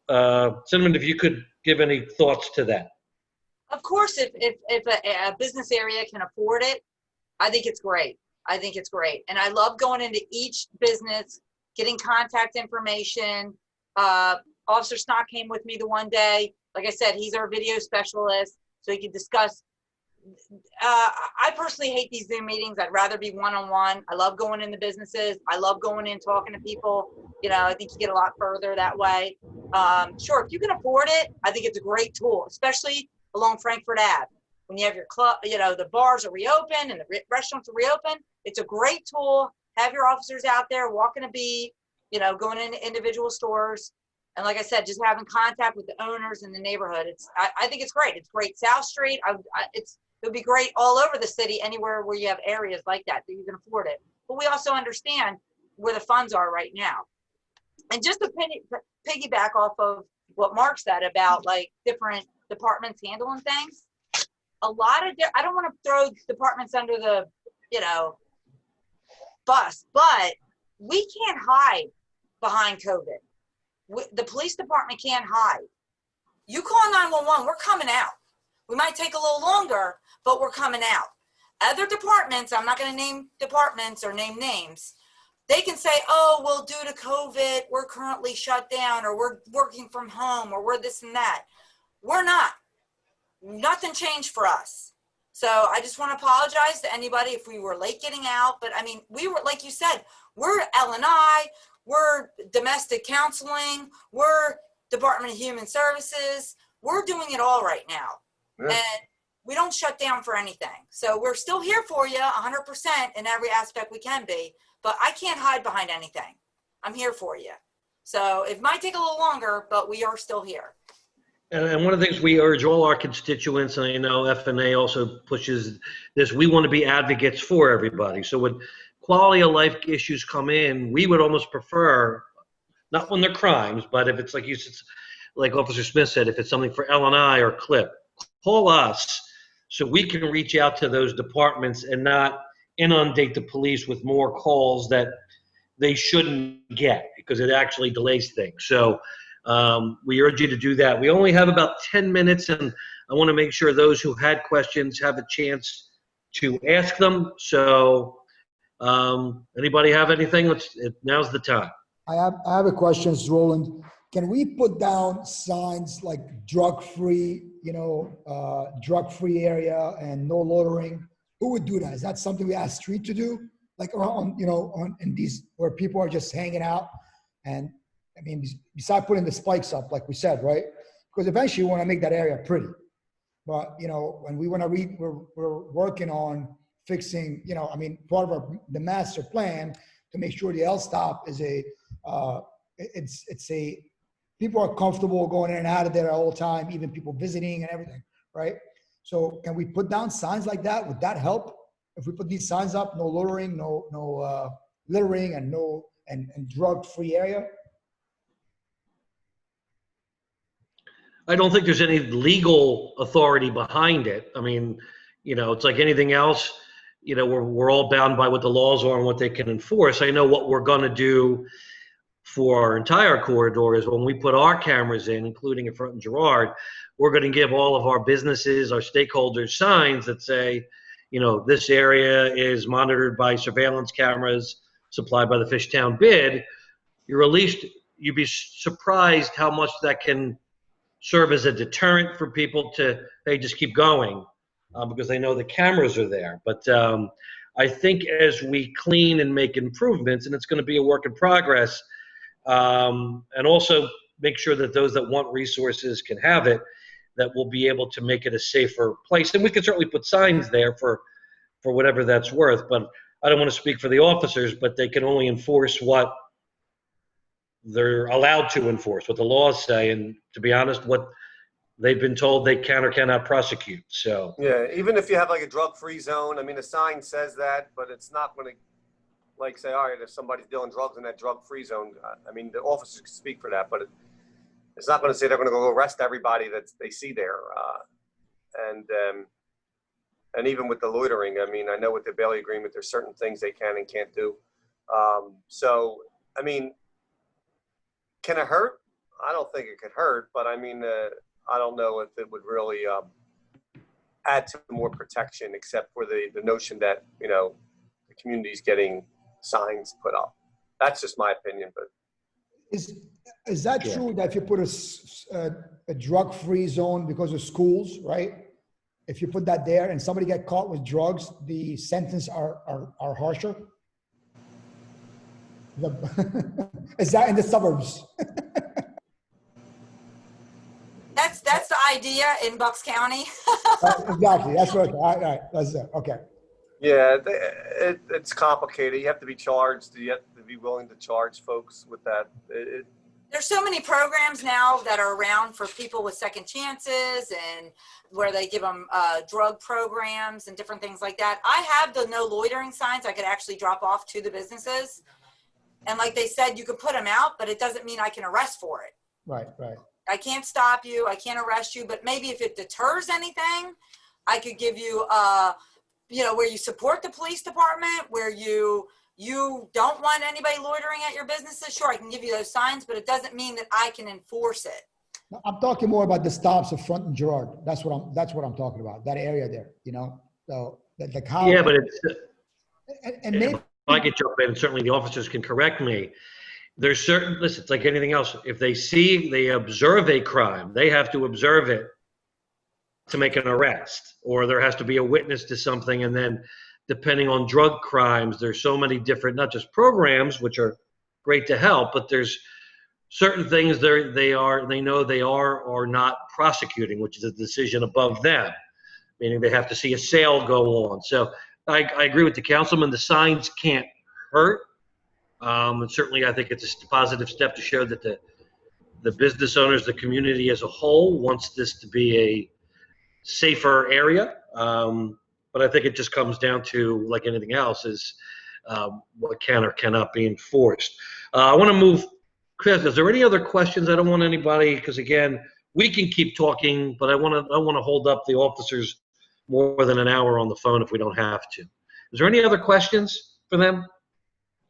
Cinnamon, if you could give any thoughts to that. Of course, if a business area can afford it, I think it's great. And I love going into each business, getting contact information. Officer Snock came with me the one day. Like I said, he's our video specialist, so he could discuss. I personally hate these Zoom meetings. I'd rather be one-on-one. I love going into businesses. I love going in, talking to people. I think you get a lot further that way. Sure, if you can afford it, I think it's a great tool, especially along Frankfurt Ave. When you have your club, the bars are reopened and the restaurants are reopened. It's a great tool. Have your officers out there walking a beat, going into individual stores. And like I said, just having contact with the owners in the neighborhood. I think it's great. It's great. South Street, it would be great all over the city, anywhere where you have areas like that you can afford it. But we also understand where the funds are right now. And just to piggyback off of what Mark said about like different departments handling things, I don't want to throw departments under the, bus, but we can't hide behind COVID. The police department can't hide. You call 911, we're coming out. We might take a little longer, but we're coming out. other departments, I'm not going to name departments or name names, they can say, oh, well, due to COVID, we're currently shut down, or we're working from home, or we're this and that. We're not. Nothing changed for us. So I just want to apologize to anybody if we were late getting out. But I mean, we were, like you said, we're L&I, we're domestic counseling, we're Department of Human Services. We're doing it all right now. Yeah. And we don't shut down for anything. So we're still here for you 100% in every aspect we can be. But I can't hide behind anything. I'm here for you. So it might take a little longer, but we are still here. And one of the things we urge all our constituents, and I know FNA also pushes this, we want to be advocates for everybody. So when quality of life issues come in, we would almost prefer, not when they're crimes, but if it's like you said, like Officer Smith said, if it's something for L&I or CLIP, call us so we can reach out to those departments and not inundate the police with more calls that they shouldn't get, because it actually delays things. So we urge you to do that. We only have about 10 minutes, and I want to make sure those who had questions have a chance to ask them. So anybody have anything? Now's the time. I have a question, Roland. Can we put down signs like drug-free, drug-free area and no loitering? Who would do that? Is that something we ask street to do? Like around, in these where people are just hanging out? And I mean, besides putting the spikes up, like we said, right? Because eventually we want to make that area pretty. But, when we want to we're working on fixing, part of the master plan to make sure the L-stop is people are comfortable going in and out of there all the time, even people visiting and everything, right? So can we put down signs like that? Would that help? If we put these signs up, no loitering, no littering, and and drug-free area? I don't think there's any legal authority behind it. I mean, it's like anything else. We're all bound by what the laws are and what they can enforce. I know what we're going to do for our entire corridor is when we put our cameras in, including in front of Girard, we're going to give all of our businesses, our stakeholders, signs that say, this area is monitored by surveillance cameras supplied by the Fishtown bid. You'd be surprised how much that can serve as a deterrent for people to, hey, just keep going, because they know the cameras are there. But I think as we clean and make improvements, and it's going to be a work in progress, and also make sure that those that want resources can have it, that we'll be able to make it a safer place. And we can certainly put signs there for whatever that's worth. But I don't want to speak for the officers, but they can only enforce what they're allowed to enforce, what the laws say. And to be honest, what they've been told they can or cannot prosecute. So yeah, even if you have like a drug-free zone, I mean, the sign says that, but it's not going to say, all right, if somebody's dealing drugs in that drug-free zone, I mean, the officers can speak for that, but it's not going to say they're going to go arrest everybody that they see there. And even with the loitering, I mean, I know with the Bailey agreement, there's certain things they can and can't do. So, I mean, can it hurt? I don't think it could hurt, but I mean, I don't know if it would really add to more protection, except for the notion that, the community's getting signs put up. That's just my opinion, but. Is that true that if you put a drug-free zone because of schools, right? If you put that there and somebody get caught with drugs, the sentence are harsher? Is that in the suburbs? That's the idea in Bucks County. Exactly. That's what. All right. That's it. Okay. Yeah, it's complicated. You have to be charged. You have to be willing to charge folks with that. There's so many programs now that are around for people with second chances, and where they give them drug programs and different things like that. I have the no loitering signs I could actually drop off to the businesses. And like they said, you could put them out, but it doesn't mean I can arrest for it. Right. I can't stop you. I can't arrest you. But maybe if it deters anything, I could give you, where you support the police department, where you don't want anybody loitering at your businesses. Sure, I can give you those signs, but it doesn't mean that I can enforce it. I'm talking more about the stops of Front and Girard. That's what I'm talking about. That area there, So the cow. Yeah, but it's, And if maybe, I could jump in, and certainly the officers can correct me. There's certain, listen, it's like anything else. If they observe a crime, they have to observe it to make an arrest, or there has to be a witness to something. And then depending on drug crimes, there's so many different, not just programs, which are great to help, but there's certain things they know they are or not prosecuting, which is a decision above them, meaning they have to see a sale go on. So I agree with the councilman. The signs can't hurt. And certainly I think it's a positive step to show that the business owners, the community as a whole wants this to be a safer area. But I think it just comes down to, like anything else, is what can or cannot be enforced. I want to move, Chris, is there any other questions? I don't want anybody, because again, we can keep talking, but I want to hold up the officers more than an hour on the phone if we don't have to. Is there any other questions for them?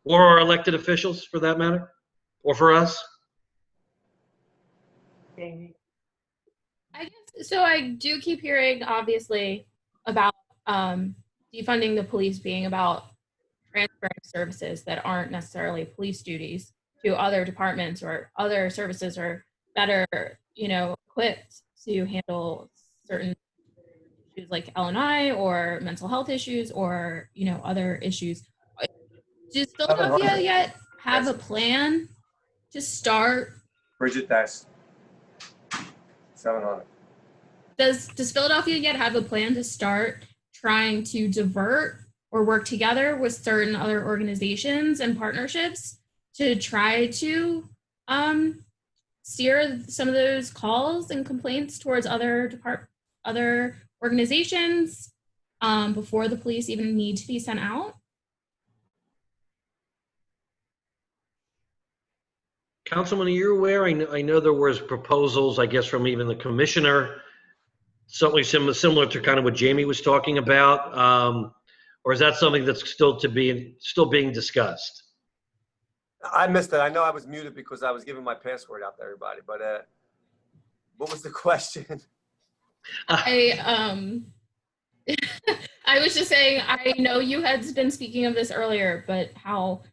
Or our elected officials, for that matter? Or for us? Jamie? I guess so. I do keep hearing, obviously, about defunding the police being about transferring services that aren't necessarily police duties to other departments or other services are better, equipped to handle certain issues like L&I or mental health issues or, other issues. Does Philadelphia yet have a plan to start? Bridget, that's 700. Does Philadelphia yet have a plan to start trying to divert or work together with certain other organizations and partnerships to try to steer some of those calls and complaints towards other organizations before the police even need to be sent out? Councilman, are you aware? I know there was proposals, I guess, from even the commissioner, something similar to kind of what Jamie was talking about, or is that something that's still being discussed? I missed it. I know I was muted because I was giving my password out to everybody, but what was the question? I was just saying, I know you had been speaking of this earlier, but how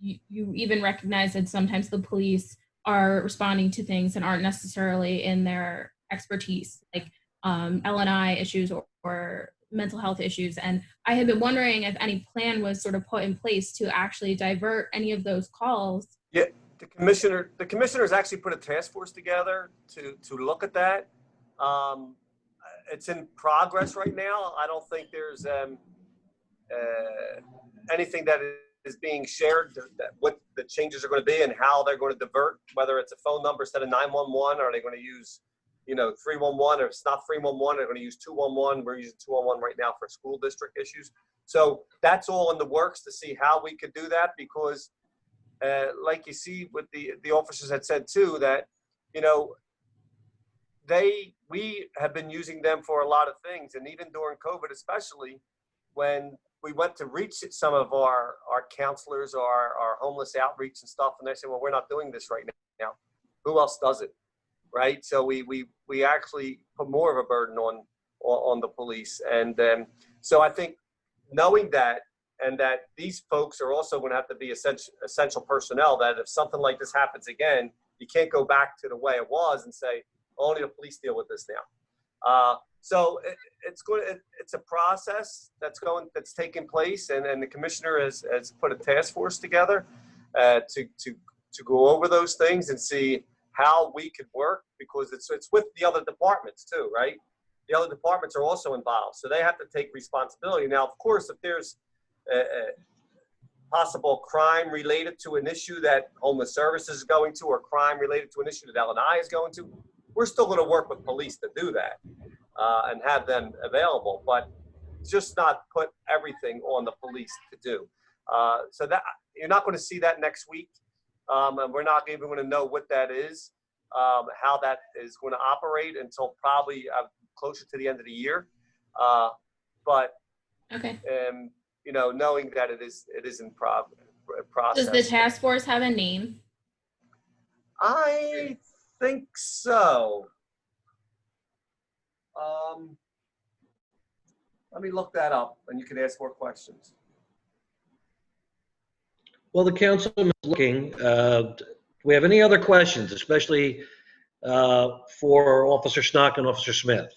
you even recognize that sometimes the police are responding to things that aren't necessarily in their expertise, like L&I issues or mental health issues. And I had been wondering if any plan was sort of put in place to actually divert any of those calls. Yeah, the commissioner's actually put a task force together to look at that. It's in progress right now. I don't think there's anything that is being shared, that what the changes are going to be and how they're going to divert, whether it's a phone number instead of 911, or are they going to use 311, or if it's not 311, they're going to use 211. We're using 211 right now for school district issues. So that's all in the works to see how we could do that, because like you see what the officers had said too, that, we have been using them for a lot of things. And even during COVID, especially when we went to reach some of our counselors, our homeless outreach and stuff, and they said, well, we're not doing this right now. Who else does it? Right. So we actually put more of a burden on the police. And so I think knowing that, and that these folks are also going to have to be essential personnel, that if something like this happens again, you can't go back to the way it was and say, only the police deal with this now. So it's a process that's taking place, and the commissioner has put a task force together to go over those things and see how we could work, because it's with the other departments too, right? The other departments are also involved, so they have to take responsibility. Now, of course, if there's a possible crime related to an issue that homeless services is going to, or crime related to an issue that L&I is going to, we're still going to work with police to do that and have them available, but just not put everything on the police to do. So that you're not going to see that next week, and we're not even going to know what that is, how that is going to operate until probably closer to the end of the year. But Okay. Knowing that it is in process. Does the task force have a name? I think so. Let me look that up, and you can ask more questions. Well, the councilman is looking. Do we have any other questions, especially for Officer Snock and Officer Smith?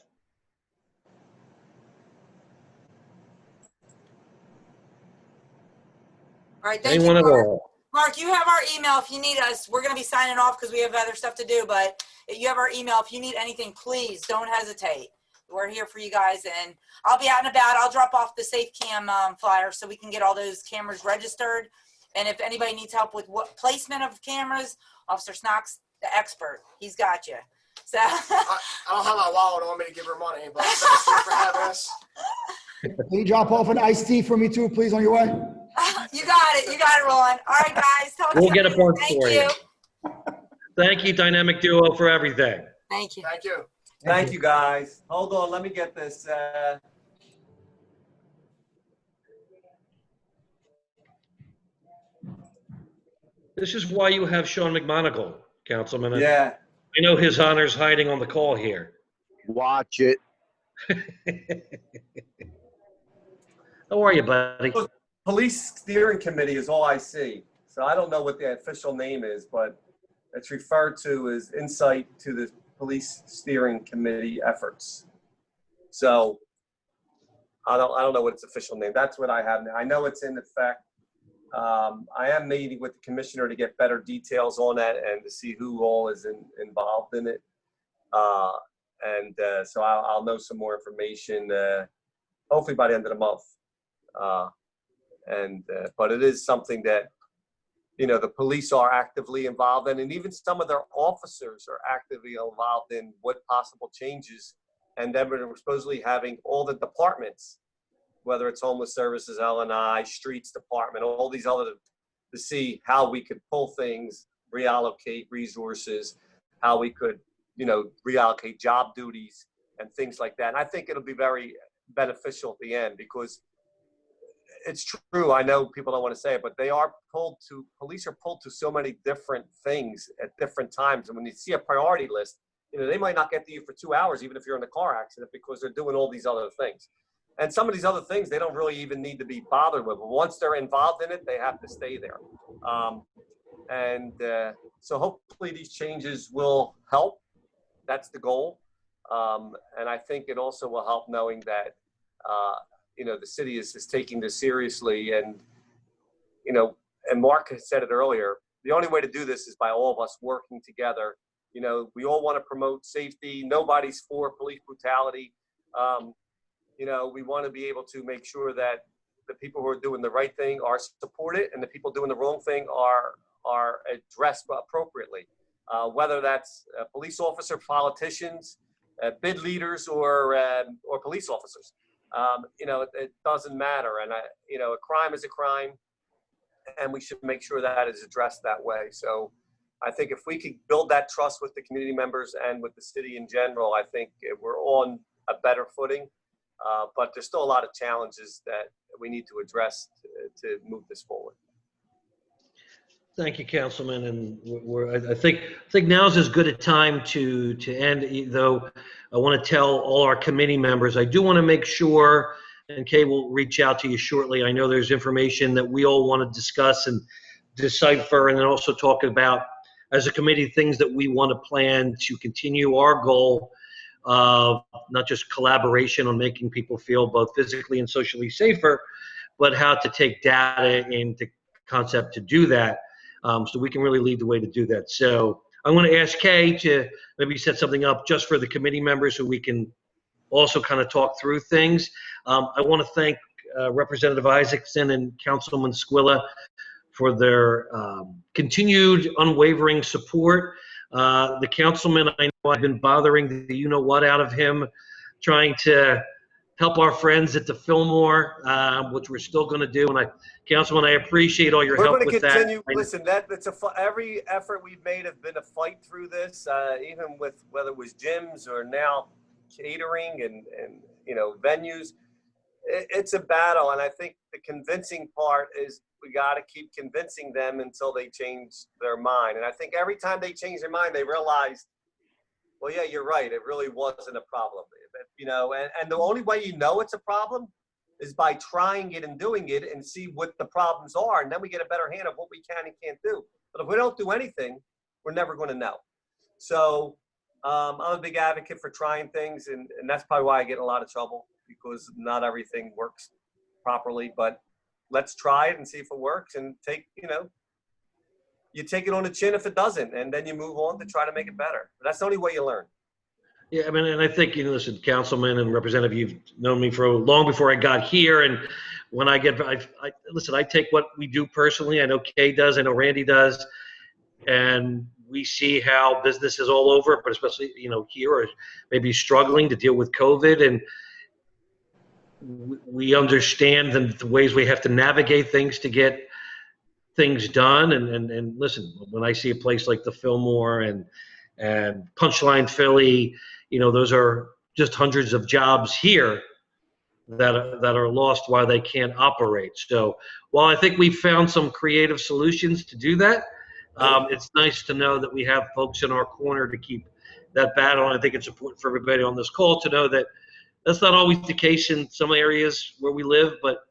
All right, thank Anyone you, at Mark. all? Mark, you have our email if you need us. We're going to be signing off because we have other stuff to do, but you have our email. If you need anything, please don't hesitate. We're here for you guys, and I'll be out and about. I'll drop off the Safe Cam flyer so we can get all those cameras registered. And if anybody needs help with what placement of cameras, Officer Snock's the expert. He's got you. So I don't have my wallet on me to give her money, but thanks for having us. Can you drop off an iced tea for me too, please, on your way? You got it. You got it, Ron. All right, guys. Talk We'll to get a you. bunch Thank for you. Thank you, Dynamic Duo, for everything. Thank you. Thank you. Thank you, guys. Hold on, let me get this. This is why you have Sean McMonagle, Councilman. Yeah. I know his honor's hiding on the call here. Watch it. How are you, buddy? Police Steering Committee is all I see. So I don't know what the official name is, but it's referred to as insight to the Police Steering Committee efforts. So I don't know what its official name. That's what I have now. I know it's in effect. I am meeting with the commissioner to get better details on that and to see who all is involved in it. So I'll know some more information hopefully by the end of the month. But it is something that, you know, the police are actively involved in, and even some of their officers are actively involved in what possible changes. And then we're supposedly having all the departments, whether it's homeless services, L&I, streets department, all these other, to see how we could pull things, reallocate resources, how we could, you know, reallocate job duties and things like that. And I think it'll be very beneficial at the end, because it's true. I know people don't want to say it, but police are pulled to so many different things at different times. And when you see a priority list, you know, they might not get to you for 2 hours, even if you're in a car accident, because they're doing all these other things. And some of these other things, they don't really even need to be bothered with. But once they're involved in it, they have to stay there. So hopefully these changes will help. That's the goal. And I think it also will help knowing that, you know, the city is taking this seriously. And, you know, and Mark has said it earlier, the only way to do this is by all of us working together. You know, we all want to promote safety. Nobody's for police brutality. You know, we want to be able to make sure that the people who are doing the right thing are supported, and the people doing the wrong thing are addressed appropriately. Whether that's police officer, politicians, bid leaders, or police officers. You know, it doesn't matter. And, you know, a crime is a crime, and we should make sure that is addressed that way. So I think if we could build that trust with the community members and with the city in general, I think we're on a better footing. But there's still a lot of challenges that we need to address to move this forward. Thank you, Councilman. And I think now's as good a time to end, though I want to tell all our committee members, I do want to make sure, and Kay will reach out to you shortly. I know there's information that we all want to discuss and decipher, and then also talk about, as a committee, things that we want to plan to continue our goal of not just collaboration on making people feel both physically and socially safer, but how to take data into concept to do that. So we can really lead the way to do that. So I'm going to ask Kay to maybe set something up just for the committee members so we can also kind of talk through things. I want to thank Representative Isaacson and Councilman Squilla for their continued unwavering support. The councilman, I know I've been bothering the you-know-what out of him, trying to help our friends at the Fillmore, which we're still going to do. And Councilman, I appreciate all your help with that. We're going to continue. Listen, every effort we've made has been a fight through this, even with whether it was gyms or now catering and you know, venues. It's a battle, and I think the convincing part is we got to keep convincing them until they change their mind. And I think every time they change their mind, they realize, well, yeah, you're right. It really wasn't a problem. you know, and the only way you know it's a problem is by trying it and doing it and see what the problems are. And then we get a better hand of what we can and can't do. But if we don't do anything, we're never going to know. So I'm a big advocate for trying things. And that's probably why I get in a lot of trouble, because not everything works properly. But let's try it and see if it works, and you take it on the chin if it doesn't, and then you move on to try to make it better. But that's the only way you learn. Yeah, I mean, and I think, listen, Councilman and Representative, you've known me for long before I got here. And when I listen, I take what we do personally. I know Kay does, I know Randy does. And we see how businesses all over, but especially, here are maybe struggling to deal with COVID. And we understand the ways we have to navigate things to get things done. And listen, when I see a place like the Fillmore and Punchline Philly, those are just hundreds of jobs here that are lost while they can't operate. So while I think we've found some creative solutions to do that, it's nice to know that we have folks in our corner to keep that battle. And I think it's important for everybody on this call to know that that's not always the case in some areas where we live, but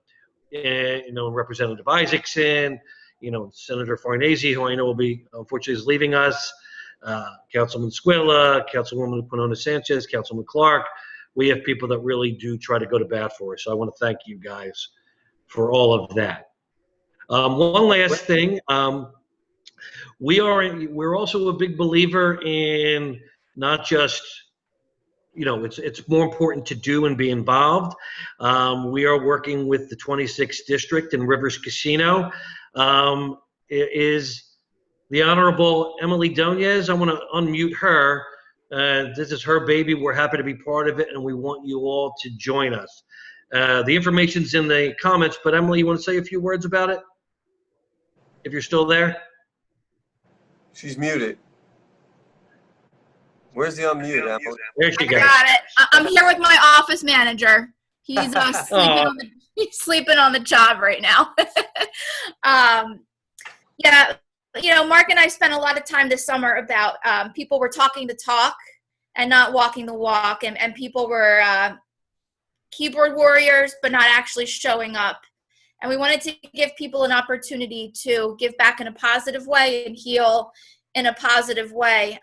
Representative Isaacson, Senator Farnase, who I know unfortunately is leaving us, Councilman Squilla, Councilwoman Quinona Sanchez, Councilman Clark. We have people that really do try to go to bat for us. So I want to thank you guys for all of that. One last thing. We're also a big believer in not just, it's more important to do and be involved. We are working with the 26th District and Rivers Casino. Is the Honorable Emily Donez. I want to unmute her. This is her baby. We're happy to be part of it, and we want you all to join us. The information's in the comments, but Emily, you want to say a few words about it? If you're still there? She's muted. Where's the unmute, Emily? There she I goes. got it. I'm here with my office manager. He's sleeping on the job right now. Yeah, Mark and I spent a lot of time this summer about people were talking the talk and not walking the walk, and people were keyboard warriors but not actually showing up. And we wanted to give people an opportunity to give back in a positive way and heal in a positive way.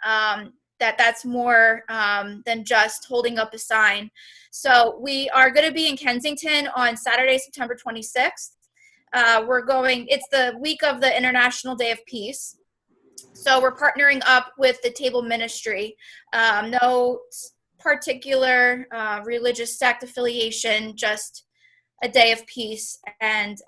That's more than just holding up a sign. So we are going to be in Kensington on Saturday, September 26th. It's the week of the International Day of Peace. So we're partnering up with the Table Ministry. No particular religious sect affiliation, just a day of peace and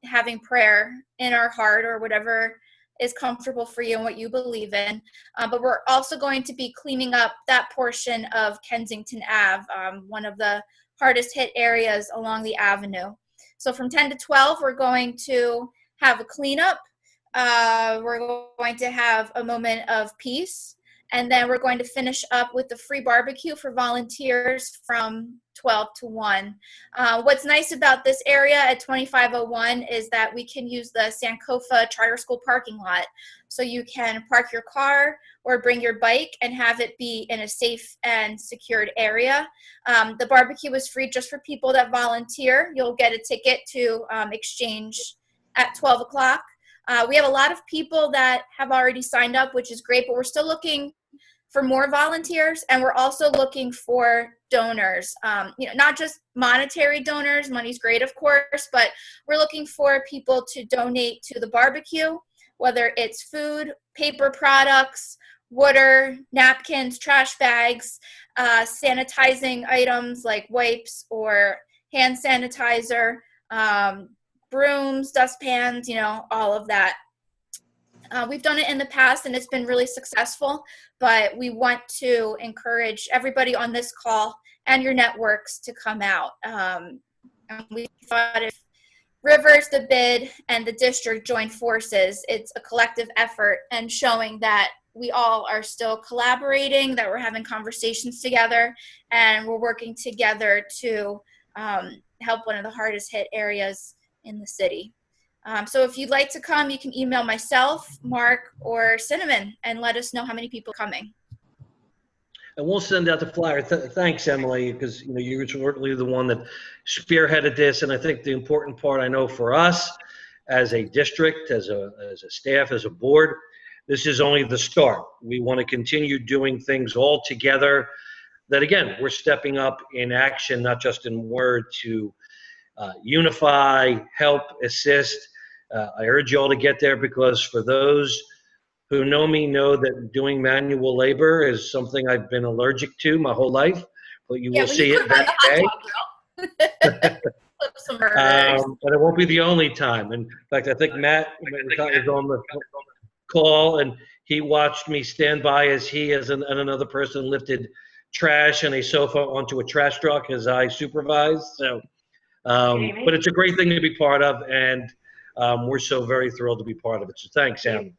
having prayer in our heart or whatever is comfortable for you and what you believe in. But we're also going to be cleaning up that portion of Kensington Ave, one of the hardest hit areas along the avenue. So from 10 to 12, we're going to have a cleanup. We're going to have a moment of peace. And then we're going to finish up with the free barbecue for volunteers from 12 to 1. What's nice about this area at 2501 is that we can use the Sankofa Charter School parking lot. So you can park your car or bring your bike and have it be in a safe and secured area. The barbecue is free just for people that volunteer. You'll get a ticket to exchange at 12 o'clock. We have a lot of people that have already signed up, which is great, but we're still looking for more volunteers, and we're also looking for donors. Not just monetary donors. Money's great, of course, but we're looking for people to donate to the barbecue, whether it's food, paper products, water, napkins, trash bags, sanitizing items like wipes or hand sanitizer, brooms, dustpans, all of that. We've done it in the past and it's been really successful, but we want to encourage everybody on this call and your networks to come out. And we thought if Rivers, the bid, and the district join forces, it's a collective effort and showing that we all are still collaborating, that we're having conversations together, and we're working together to help one of the hardest hit areas in the city. So if you'd like to come, you can email myself, Mark, or Cinnamon and let us know how many people are coming. And we'll send out the flyer. Thanks, Emily, because you were certainly the one that spearheaded this. And I think the important part, I know for us as a district, as a staff, as a board, this is only the start. We want to continue doing things all together. That again, we're stepping up in action, not just in word, to unify, help, assist. I urge you all to get there, because for those who know me know that doing manual labor is something I've been allergic to my whole life, but you will see it that day. But it won't be the only time. In fact, I think Matt is on the call, and he watched me stand by as and another person lifted trash and a sofa onto a trash truck as I supervised. So, but it's a great thing to be part of, and we're so very thrilled to be part of it. So thanks, Sam.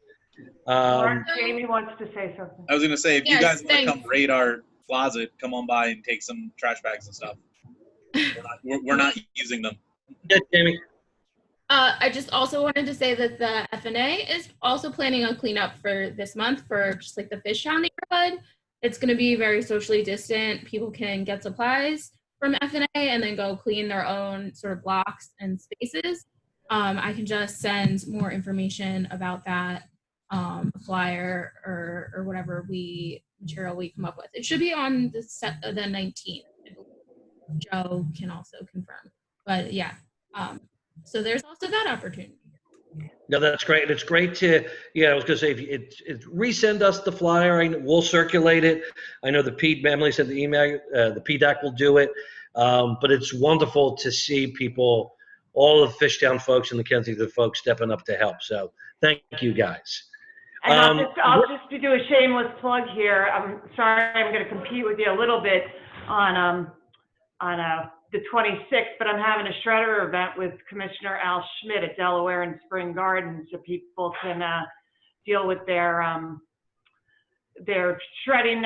Jamie wants to say something. I was going to say, if you guys want to come raid our closet, come on by and take some trash bags and stuff. We're not using them. Yeah, Jamie. I just also wanted to say that the FNA is also planning on cleanup for this month for just like the Fishtown neighborhood. It's going to be very socially distant. People can get supplies from FNA and then go clean their own sort of blocks and spaces. I can just send more information about that flyer or whatever material we come up with. It should be on the 19th. Joe can also confirm. But yeah, so there's also that opportunity. No, that's great. It's great to, I was going to say, if resend us the flyer, we'll circulate it. I know Emily said the email, the PDAC will do it. But it's wonderful to see people, all of Fishtown folks and the Kensington folks stepping up to help. So thank you, guys. And I'll just do a shameless plug here. I'm sorry, I'm going to compete with you a little bit on the 26th, but I'm having a shredder event with Commissioner Al Schmidt at Delaware and Spring Gardens, so people can deal with their shredding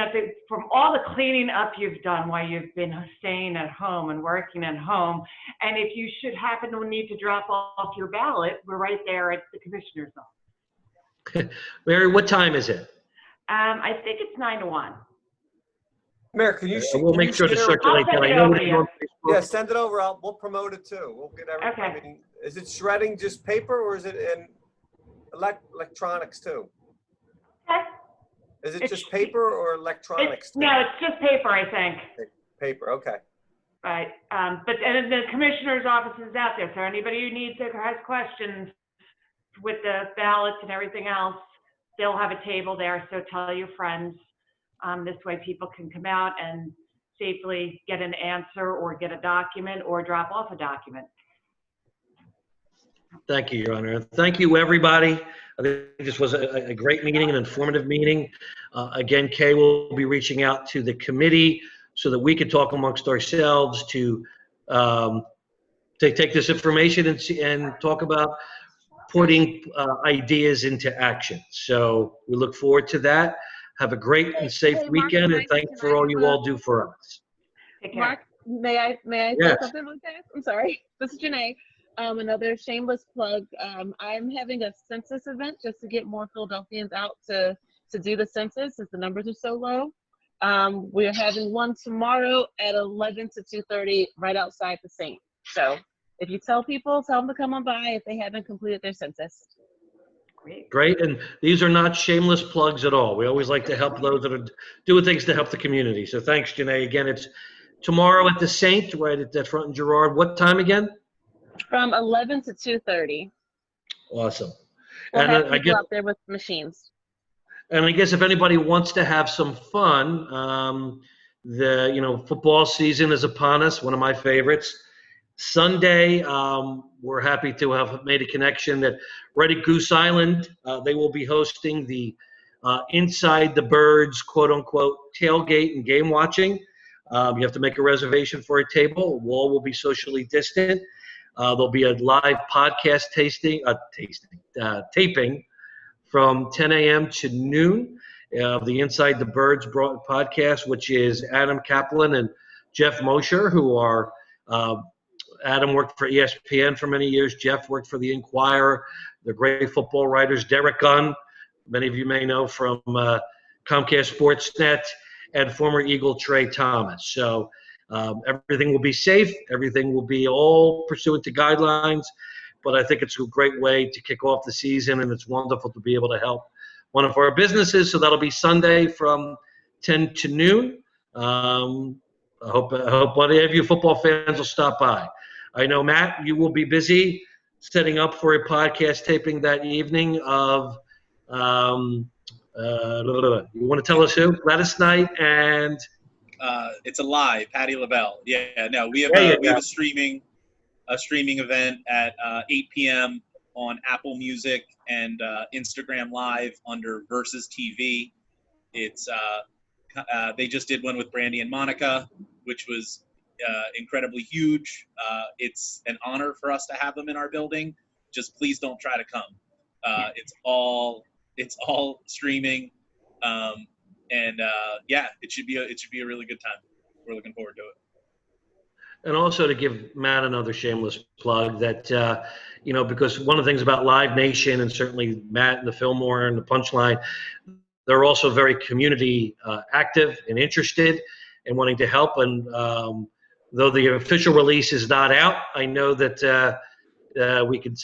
from all the cleaning up you've done while you've been staying at home and working at home. And if you should happen to need to drop off your ballot, we're right there at the commissioner's office. Mary, what time is it? I think it's 9 to 1. Mayor, can you? We'll make sure to circulate that. I know it's on Facebook. Yeah, send it over. We'll promote it too. We'll get everything. Okay. I mean, is it shredding just paper, or is it in electronics too? Okay. Is it just paper or electronics? No, it's just paper, I think. Paper. Okay. Right. But and the commissioner's office is out there, so anybody who has questions with the ballots and everything else, they'll have a table there. So tell your friends. This way people can come out and safely get an answer or get a document or drop off a document. Thank you, Your Honor. Thank you, everybody. I think this was a great meeting, an informative meeting. Again, Kay will be reaching out to the committee so that we can talk amongst ourselves to take this information and talk about putting ideas into action. So we look forward to that. Have a great and safe weekend, and thanks for all you all do for us. Mark, may I say something really fast? I'm sorry. This is Janae. Another shameless plug. I'm having a census event just to get more Philadelphians out to do the census since the numbers are so low. We're having one tomorrow at 11 to 2:30 right outside the Saint. So if you tell them to come on by if they haven't completed their census. Great, and these are not shameless plugs at all. We always like to help those that are doing things to help the community. So thanks, Janae. Again, it's tomorrow at the Saint, right at that front in Girard. What time again? From 11 to 2:30. Awesome. We'll and have I people guess out there with machines. And I guess if anybody wants to have some fun, football season is upon us. One of my favorites. Sunday, we're happy to have made a connection that right at Goose Island, they will be hosting the Inside the Birds, quote unquote, tailgate and game watching. You have to make a reservation for a table. A wall will be socially distant. There'll be a live podcast taping from 10 a.m. to noon of the Inside the Birds podcast, which is Adam Kaplan and Jeff Mosher, who are Adam worked for ESPN for many years. Jeff worked for the Inquirer. They're great football writers. Derek Gunn, many of you may know from Comcast Sportsnet. and former Eagle Trey Thomas. So everything will be safe. Everything will be all pursuant to guidelines. But I think it's a great way to kick off the season, and it's wonderful to be able to help one of our businesses. So that'll be Sunday from 10 to noon. I hope any of you football fans will stop by. I know, Matt, you will be busy setting up for a podcast taping that evening of, you want to tell us who? Gladys Knight and? It's a lie, Patty LaBelle. Yeah, no, we have a streaming event at 8 p.m. on Apple Music and Instagram Live under Versus TV. It's they just did one with Brandy and Monica, which was incredibly huge. It's an honor for us to have them in our building. Just please don't try to come. It's all streaming, yeah, it should be a really good time. We're looking forward to it. And also to give Matt another shameless plug that, because one of the things about Live Nation and certainly Matt and the Fillmore and the Punchline, they're also very community active and interested in wanting to help. And though the official release is not out, I know that we can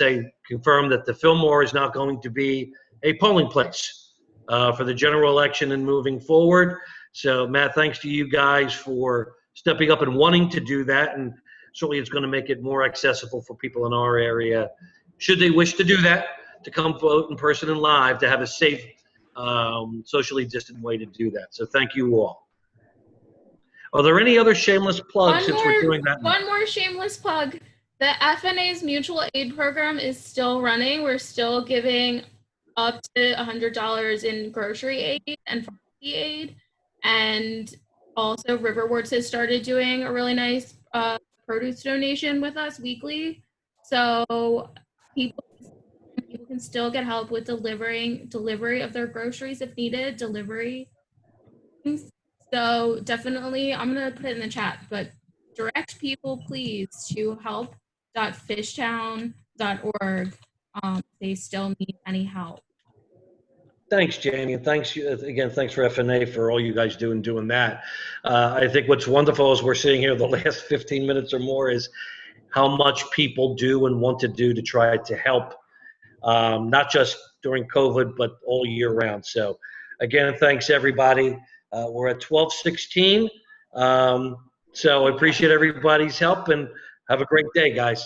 confirm that the Fillmore is now going to be a polling place for the general election and moving forward. So Matt, thanks to you guys for stepping up and wanting to do that, and certainly it's going to make it more accessible for people in our area, should they wish to do that, to come vote in person and live, to have a safe, socially distant way to do that. So thank you all. Are there any other shameless plugs we're doing that? One more shameless plug. The FNA's mutual aid program is still running. We're still giving up to $100 in grocery aid and pharmacy aid, and also, Riverwards has started doing a really nice produce donation with us weekly. So people can still get help with delivery of their groceries if needed, delivery. So definitely, I'm going to put it in the chat, but direct people, please, to help.fishtown.org. They still need any help. Thanks, Jamie, and thanks for FNA for all you guys do in doing that. I think what's wonderful is we're seeing here the last 15 minutes or more is how much people do and want to do to try to help, not just during COVID, but all year round. So again, thanks everybody. We're at 12:16. So I appreciate everybody's help and have a great day, guys.